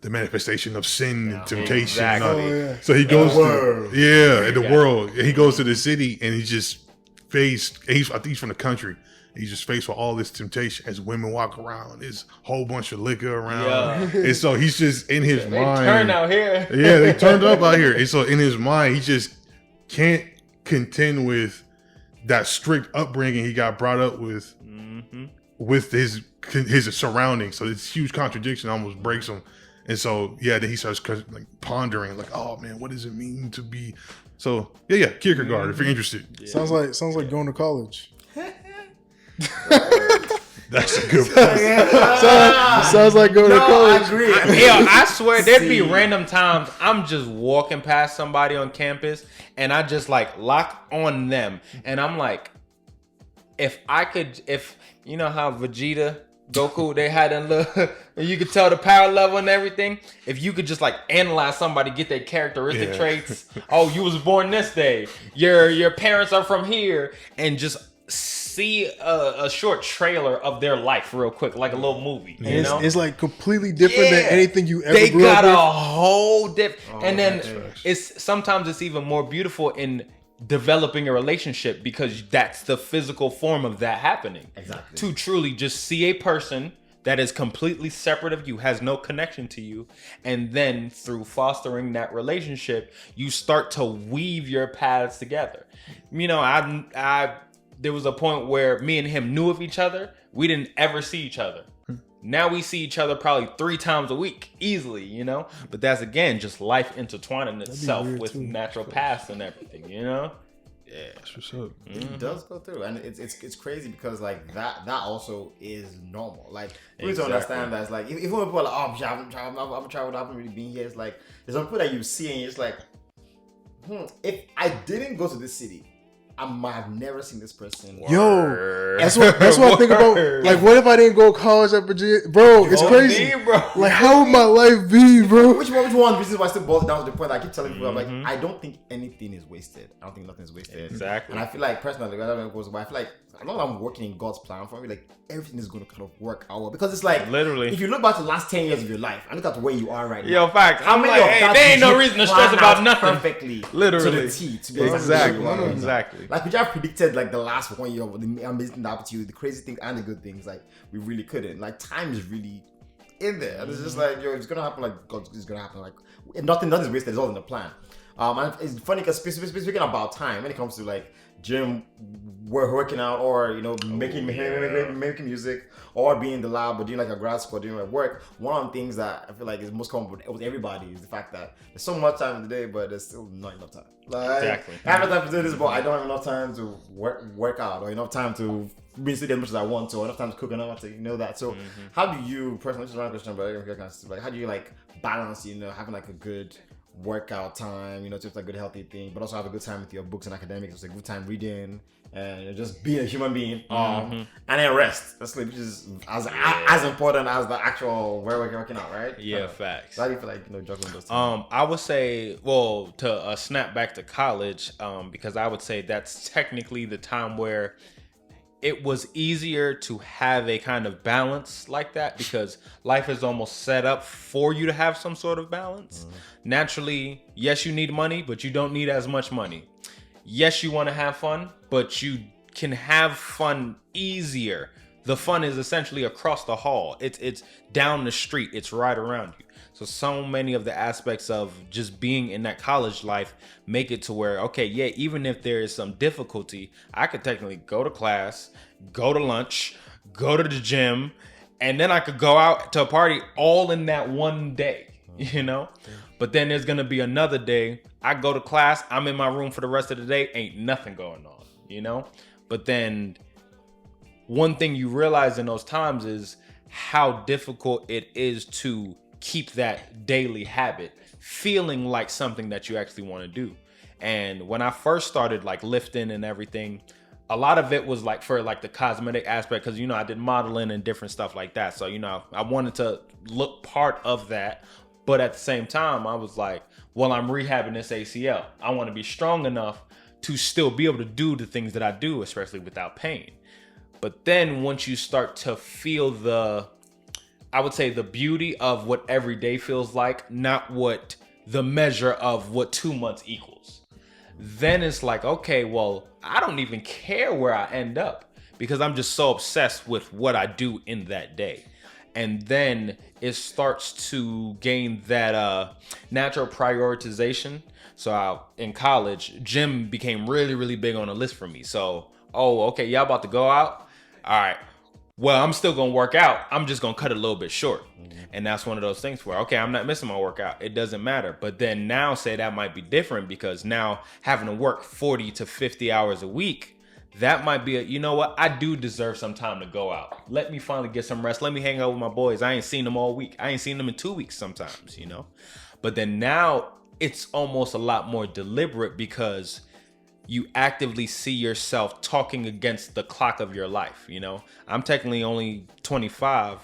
[SPEAKER 4] the manifestation of sin and temptation. And all.
[SPEAKER 3] Exactly.
[SPEAKER 1] Oh, yeah.
[SPEAKER 4] So he goes
[SPEAKER 2] world.
[SPEAKER 4] in the world. And he goes to the city and he's just faced. I think he's from the country. He's just faced with all this temptation as women walk around. There's a whole bunch of liquor around, and so he's just in his
[SPEAKER 3] They
[SPEAKER 4] mind.
[SPEAKER 3] turn out here.
[SPEAKER 4] Yeah, they turned up out here. And so in his mind, he just can't contend with that strict upbringing he got brought up with his surroundings. So this huge contradiction almost breaks him. And so, yeah, then he starts like pondering, like, oh man, what does it mean to be? So yeah, Kierkegaard, if you're interested.
[SPEAKER 1] Sounds like going to college.
[SPEAKER 4] That's a good point.
[SPEAKER 1] Sounds like going to college.
[SPEAKER 2] I agree.
[SPEAKER 3] Yeah, I swear there'd be random times I'm just walking past somebody on campus and I just like lock on them and I'm like, if you know how Vegeta, Goku, they had a little, you could tell the power level and everything. If you could just like analyze somebody, get their characteristic traits. Oh, you was born this day. Your parents are from here, and just see a short trailer of their life real quick, like a little movie. You know,
[SPEAKER 1] it's like completely different than anything you ever
[SPEAKER 3] they
[SPEAKER 1] grew
[SPEAKER 3] got
[SPEAKER 1] up
[SPEAKER 3] a
[SPEAKER 1] with.
[SPEAKER 3] whole different, and then it's even more beautiful in developing a relationship because that's the physical form of that happening.
[SPEAKER 2] Exactly.
[SPEAKER 3] To truly just see a person that is completely separate of you, has no connection to you, and then through fostering that relationship, you start to weave your paths together. You know, I there was a point where me and him knew of each other. We didn't ever see each other. Now we see each other probably 3 times a week, easily, you know? But that's, again, just life intertwining itself with natural paths and everything, you know?
[SPEAKER 4] Yeah, that's what's up.
[SPEAKER 2] It does go through, and it's crazy because like that also is normal. Like we need to understand that it's like even when people are like, oh, I'm traveled, I haven't really been here. It's like there's some people that you see and it's like, if I didn't go to this city, I might have never seen this person.
[SPEAKER 1] Yo, that's what I think about. Like, what if I didn't go to college at Virginia? Bro, it's crazy.
[SPEAKER 3] Bro.
[SPEAKER 1] Like, how would my life be, bro?
[SPEAKER 2] Which one reason why I still boils down to the point that I keep telling people, I'm like, I don't think anything is wasted. I don't think nothing is wasted.
[SPEAKER 3] Exactly.
[SPEAKER 2] And I feel like personally, I don't know if it goes, but I feel like as long as I'm working in God's plan for me, like everything is going to kind of work out because it's like
[SPEAKER 3] literally.
[SPEAKER 2] If you look back to the last 10 years of your life and look at where you are right now.
[SPEAKER 3] Yo, fact.
[SPEAKER 2] How
[SPEAKER 3] I'm
[SPEAKER 2] many
[SPEAKER 3] like,
[SPEAKER 2] of
[SPEAKER 3] hey,
[SPEAKER 2] that
[SPEAKER 3] there ain't
[SPEAKER 2] did
[SPEAKER 3] no
[SPEAKER 2] you
[SPEAKER 3] reason to
[SPEAKER 2] plan
[SPEAKER 3] stress about
[SPEAKER 2] out
[SPEAKER 3] nothing.
[SPEAKER 2] perfectly,
[SPEAKER 3] Literally.
[SPEAKER 2] to the T, to be
[SPEAKER 3] Exactly.
[SPEAKER 2] where you are right now?
[SPEAKER 3] Exactly.
[SPEAKER 2] Like, could you have predicted like the last 1 year of the amazing thing that happened to you, the crazy things and the good things? Like, we really couldn't. Like, time is really in there. And it's just like, yo, it's gonna happen. Like, God, it's gonna happen. Like, nothing is wasted. It's all in the plan. And it's funny because speaking about time, when it comes to like gym, we're working out, or you know, making music, or being in the lab, or doing like a grad school, doing my work. One of the things that I feel like is most common with everybody is the fact that there's so much time in the day, but there's still not enough time. Like,
[SPEAKER 3] Exactly.
[SPEAKER 2] I have enough time to do this, but I don't have enough time to work out, or enough time to be studying as much as I want to, or enough time to cook enough to that. So, how do you personally? This is one question, but like, how do you like balance, having like a good workout time, to have a good healthy thing, but also have a good time with your books and academics, it's a good time reading and just being a human being, and then rest, sleep, which is as important as the actual working out, right?
[SPEAKER 3] Yeah, facts.
[SPEAKER 2] So how do you feel like juggling those things?
[SPEAKER 3] I would say, well, to snap back to college, because I would say that's technically the time where it was easier to have a kind of balance like that, because life is almost set up for you to have some sort of balance. Naturally, yes, you need money, but you don't need as much money. Yes, you want to have fun, but you can have fun easier. The fun is essentially across the hall. It's down the street. It's right around you. So many of the aspects of just being in that college life make it to where, okay, yeah, even if there is some difficulty, I could technically go to class, go to lunch, go to the gym, and then I could go out to a party all in that one day, But then there's going to be another day, I go to class, I'm in my room for the rest of the day, ain't nothing going on, But then one thing you realize in those times is how difficult it is to keep that daily habit feeling like something that you actually want to do. And when I first started like lifting and everything, a lot of it was like for like the cosmetic aspect, because I did modeling and different stuff like that, so I wanted to look part of that. But at the same time, I was like, well, I'm rehabbing this ACL, I want to be strong enough to still be able to do the things that I do, especially without pain. But then once you start to feel I would say the beauty of what every day feels like, not what the measure of what 2 months equals, then it's like, okay, well, I don't even care where I end up, because I'm just so obsessed with what I do in that day. And then it starts to gain that natural prioritization. So in college, gym became really, really big on the list for me. So, okay, y'all about to go out? All right. Well, I'm still going to work out. I'm just going to cut it a little bit short. And that's one of those things where, okay, I'm not missing my workout. It doesn't matter. But then now say that might be different, because now having to work 40 to 50 hours a week, that might be you know what, I do deserve some time to go out. Let me finally get some rest. Let me hang out with my boys. I ain't seen them all week. I ain't seen them in 2 weeks sometimes, you know? But then now it's almost a lot more deliberate because you actively see yourself talking against the clock of your life, you know? I'm technically only 25,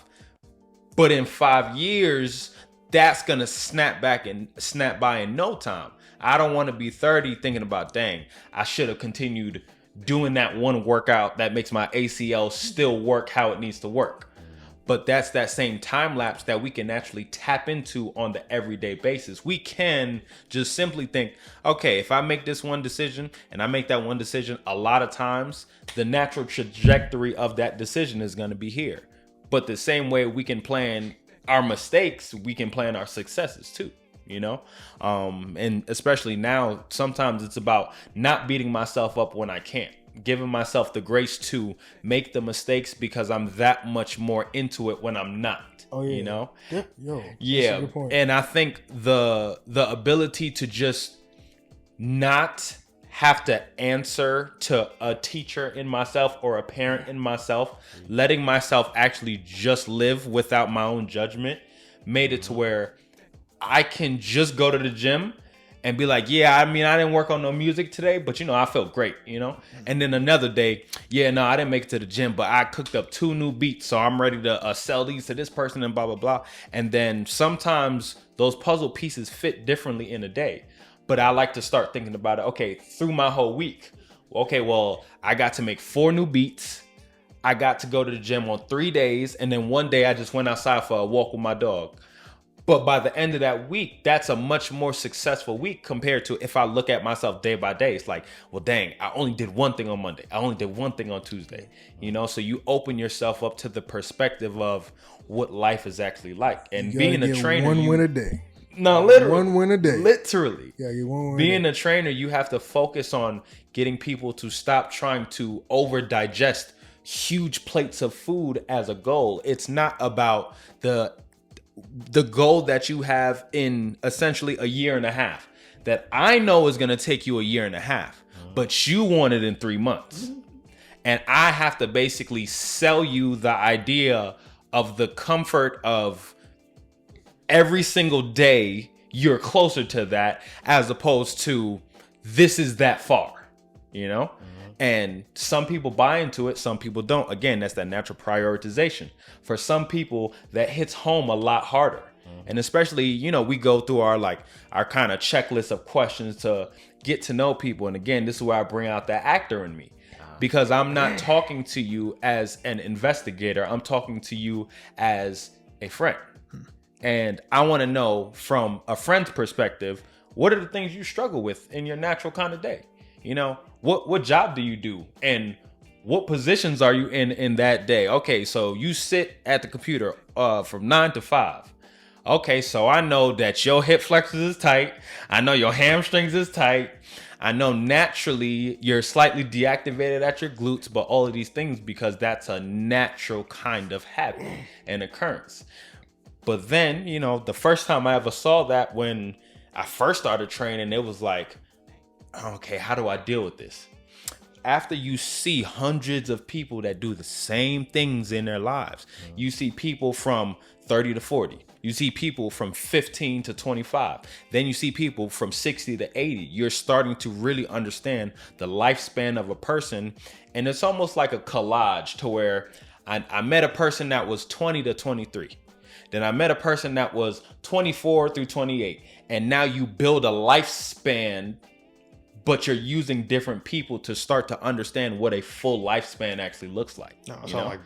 [SPEAKER 3] but in 5 years, that's gonna snap by in no time. I don't want to be 30 thinking about, dang, I should have continued doing that one workout that makes my ACL still work how it needs to work. But that's that same time lapse that we can actually tap into on the everyday basis. We can just simply think, okay, if I make this one decision and I make that one decision a lot of times, the natural trajectory of that decision is going to be here. But the same way we can plan our mistakes, we can plan our successes too, you know? And especially now, sometimes it's about not beating myself up when I can't. Giving myself the grace to make the mistakes because I'm that much more into it when I'm not.
[SPEAKER 1] Oh, yeah.
[SPEAKER 3] You know?
[SPEAKER 1] Yeah. That's a good point.
[SPEAKER 3] And I think the ability to just not have to answer to a teacher in myself or a parent in myself, letting myself actually just live without my own judgment, made it to where I can just go to the gym and be like, yeah, I mean, I didn't work on no music today, but, you know, I felt great, you know? And then another day, yeah, no, I didn't make it to the gym, but I cooked up 2 new beats, so I'm ready to sell these to this person and blah, blah, blah. And then sometimes those puzzle pieces fit differently in a day. But I like to start thinking about it, okay, through my whole week. Okay, well, I got to make 4 new beats. I got to go to the gym on 3 days. And then one day I just went outside for a walk with my dog. But by the end of that week, that's a much more successful week compared to if I look at myself day by day. It's like, well, dang, I only did one thing on Monday. I only did one thing on Tuesday. You know, so you open yourself up to the perspective of what life is actually like. And being a trainer,
[SPEAKER 1] one win a day.
[SPEAKER 3] No, literally.
[SPEAKER 1] One win a day.
[SPEAKER 3] Literally.
[SPEAKER 1] Yeah, you one win
[SPEAKER 3] Being a trainer, you have to focus on getting people to stop trying to over digest huge plates of food as a goal. It's not about the goal that you have in essentially a year and a half that I know is going to take you a year and a half, but you want it in 3 months. And I have to basically sell you the idea of the comfort of every single day you're closer to that, as opposed to this is that far, you know? And some people buy into it, some people don't. Again, that's that natural prioritization. For some people, that hits home a lot harder. And especially, you know, we go through our kind of checklist of questions to get to know people. And again, this is where I bring out that actor in me. Because I'm not talking to you as an investigator. I'm talking to you as a friend. And I want to know from a friend's perspective, what are the things you struggle with in your natural kind of day? You know, what job do you do? And what positions are you in that day? Okay, so you sit at the computer from 9 to 5. Okay, so I know that your hip flexors is tight. I know your hamstrings is tight. I know naturally you're slightly deactivated at your glutes, but all of these things because that's a natural kind of habit and occurrence. But then, you know, the first time I ever saw that when I first started training, it was like, okay, how do I deal with this? After you see hundreds of people that do the same things in their lives, you see people from 30 to 40. You see people from 15 to 25. Then you see people from 60 to 80. You're starting to really understand the lifespan of a person. And it's almost like a collage to where I met a person that was 20 to 23. Then I met a person that was 24 through 28. And now you build a lifespan, but you're using different people to start to understand what a full lifespan actually looks like.
[SPEAKER 4] No, it's not like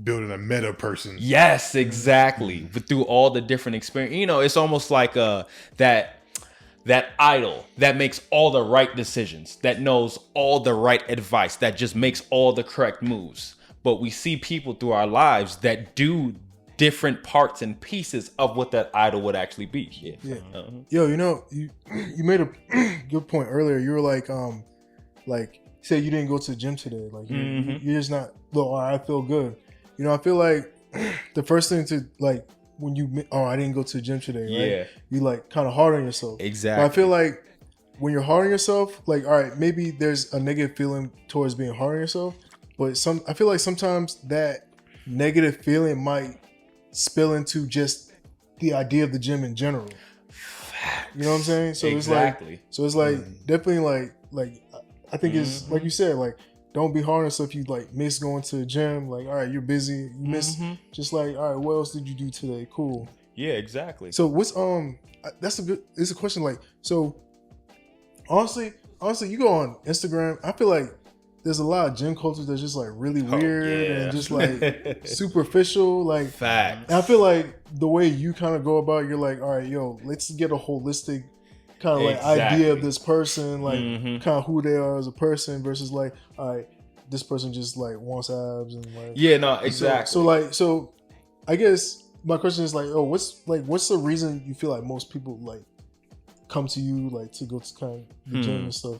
[SPEAKER 4] building a meta person.
[SPEAKER 3] Yes, exactly. But through all the different experience, you know, it's almost like that idol that makes all the right decisions, that knows all the right advice, that just makes all the correct moves. But we see people through our lives that do different parts and pieces of what that idol would actually be.
[SPEAKER 1] Yeah. Yo, you know, you made a good point earlier. You were like say you didn't go to the gym today. Like you're just not. Well, I feel good. You know, I feel like the first thing to like when you I didn't go to the gym today. Right?
[SPEAKER 3] Yeah.
[SPEAKER 1] You like kind of hard on yourself.
[SPEAKER 3] Exactly.
[SPEAKER 1] But I feel like when you're hard on yourself, like, all right, maybe there's a negative feeling towards being hard on yourself, but I feel like sometimes that negative feeling might spill into just the idea of the gym in general. You know what I'm saying? So
[SPEAKER 3] Exactly.
[SPEAKER 1] it's like definitely like I think it's like you said, like, don't be hard on yourself. You like miss going to the gym. Like, all right, you're busy. You miss just like, all right, what else did you do today? Cool.
[SPEAKER 3] Yeah, exactly.
[SPEAKER 1] So what's it's a question, like, so honestly, you go on Instagram, I feel like there's a lot of gym cultures that's just like really weird and just like superficial. Like,
[SPEAKER 3] facts.
[SPEAKER 1] I feel like the way you kind of go about, you're like, all right, yo, let's get a holistic kind of like idea of this person, like kind of who they are as a person versus like, all right, this person just like wants abs and like,
[SPEAKER 3] yeah, no, exactly.
[SPEAKER 1] So I guess my question is like, oh, what's the reason you feel like most people like come to you like to go to kind of the gym and stuff?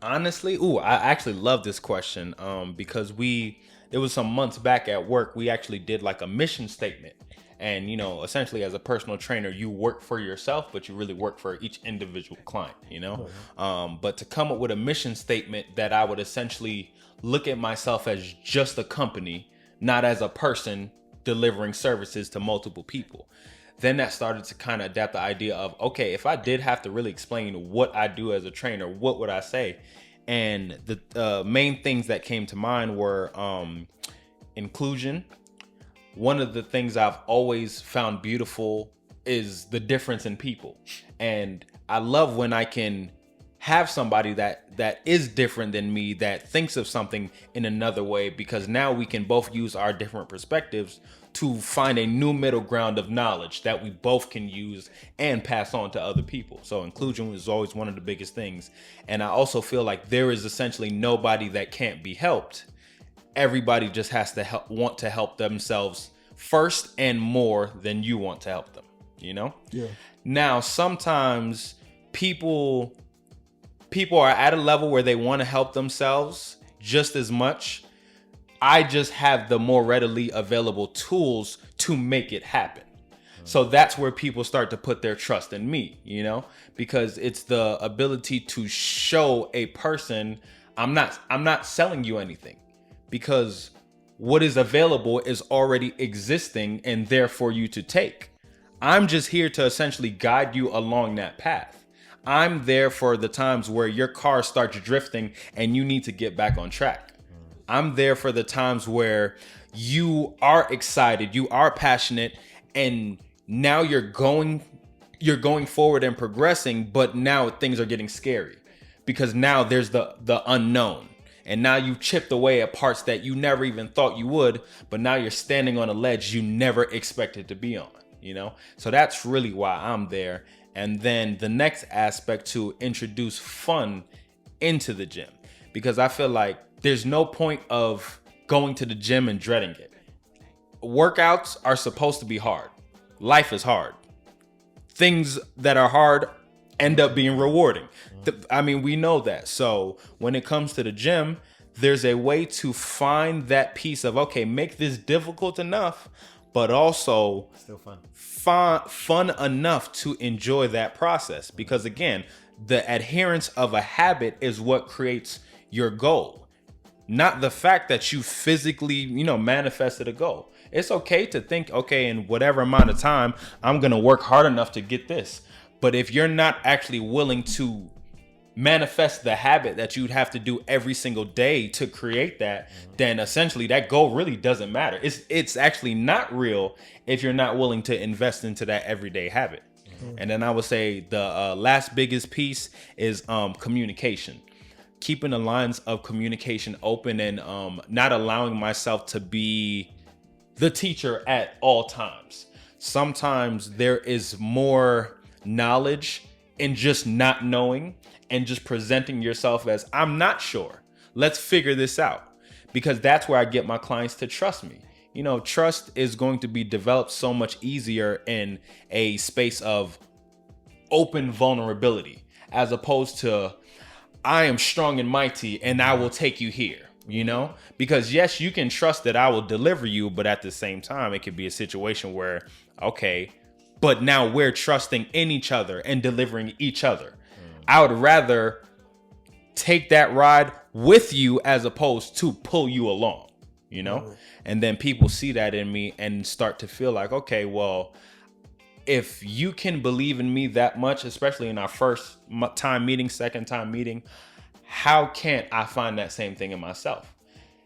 [SPEAKER 3] Honestly, I actually love this question because it was some months back at work, we actually did like a mission statement. And, you know, essentially as a personal trainer, you work for yourself, but you really work for each individual client, you know? But to come up with a mission statement that I would essentially look at myself as just a company, not as a person delivering services to multiple people. Then that started to kind of adapt the idea of, okay, if I did have to really explain what I do as a trainer, what would I say? And the main things that came to mind were inclusion. One of the things I've always found beautiful is the difference in people. And I love when I can have somebody that is different than me, that thinks of something in another way, because now we can both use our different perspectives to find a new middle ground of knowledge that we both can use and pass on to other people. So inclusion is always one of the biggest things. And I also feel like there is essentially nobody that can't be helped. Everybody just has to want to help themselves first and more than you want to help them, you know?
[SPEAKER 1] Yeah.
[SPEAKER 3] Now, sometimes people are at a level where they want to help themselves just as much. I just have the more readily available tools to make it happen. So that's where people start to put their trust in me, you know, because it's the ability to show a person, I'm not selling you anything, because what is available is already existing and there for you to take. I'm just here to essentially guide you along that path. I'm there for the times where your car starts drifting and you need to get back on track. I'm there for the times where you are excited, you are passionate, and now you're going forward and progressing, but now things are getting scary because now there's the unknown. And now you've chipped away at parts that you never even thought you would, but now you're standing on a ledge you never expected to be on, you know? So that's really why I'm there. And then the next aspect, to introduce fun into the gym, because I feel like there's no point of going to the gym and dreading it. Workouts are supposed to be hard. Life is hard. Things that are hard end up being rewarding. I mean, we know that. So when it comes to the gym, there's a way to find that piece of, okay, make this difficult enough, but also
[SPEAKER 2] Still fun.
[SPEAKER 3] Fun enough to enjoy that process. Because again, the adherence of a habit is what creates your goal, not the fact that you physically, manifested a goal. It's okay to think, okay, in whatever amount of time, I'm going to work hard enough to get this. But if you're not actually willing to manifest the habit that you'd have to do every single day to create that, then essentially that goal really doesn't matter. It's actually not real if you're not willing to invest into that everyday habit. And then I would say the last biggest piece is communication. Keeping the lines of communication open and not allowing myself to be the teacher at all times. Sometimes there is more knowledge in just not knowing and just presenting yourself as, I'm not sure. Let's figure this out. Because that's where I get my clients to trust me. Trust is going to be developed so much easier in a space of open vulnerability, as opposed to, I am strong and mighty and I will take you here, because yes, you can trust that I will deliver you, but at the same time, it could be a situation where, okay, but now we're trusting in each other and delivering each other. I would rather take that ride with you as opposed to pull you along, you know?
[SPEAKER 1] Right.
[SPEAKER 3] And then people see that in me and start to feel like, okay, well, if you can believe in me that much, especially in our first time meeting, second time meeting, how can't I find that same thing in myself?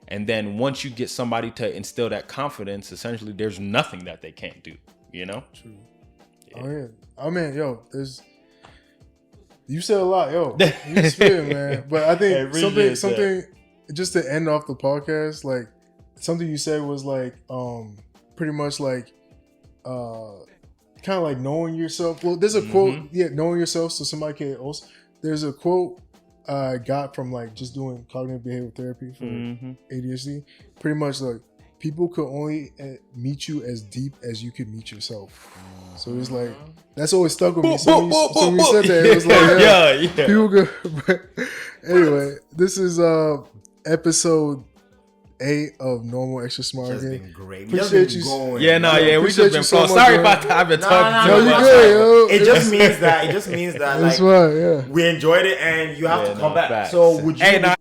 [SPEAKER 3] And then once you get somebody to instill that confidence, essentially there's nothing that they can't do, you know?
[SPEAKER 1] True. Yeah. Oh yeah. I mean, yo, you said a lot, yo. You spit, man. But I think something just to end off the podcast, like something you said was like pretty much like kind of like knowing yourself. Well, there's a quote, knowing yourself so somebody can also. There's a quote I got from like just doing cognitive behavioral therapy for ADHD. Pretty much like people could only meet you as deep as you could meet yourself. So it's like that's always stuck with me. So when you said that, it was like people could. But anyway, this is episode 8 of Normal Extra Smart.
[SPEAKER 2] Just
[SPEAKER 1] Again.
[SPEAKER 2] been great.
[SPEAKER 1] Appreciate you.
[SPEAKER 2] Going.
[SPEAKER 3] We just been
[SPEAKER 1] so
[SPEAKER 3] flowing. Sorry
[SPEAKER 1] man.
[SPEAKER 3] about that. I've been talking
[SPEAKER 1] No,
[SPEAKER 3] too
[SPEAKER 1] you
[SPEAKER 3] much.
[SPEAKER 1] good, yo.
[SPEAKER 2] It just means that
[SPEAKER 1] That's
[SPEAKER 2] like
[SPEAKER 1] right, yeah.
[SPEAKER 2] we enjoyed it and you have to come back.
[SPEAKER 3] Facts.
[SPEAKER 2] So would you?
[SPEAKER 3] Hey,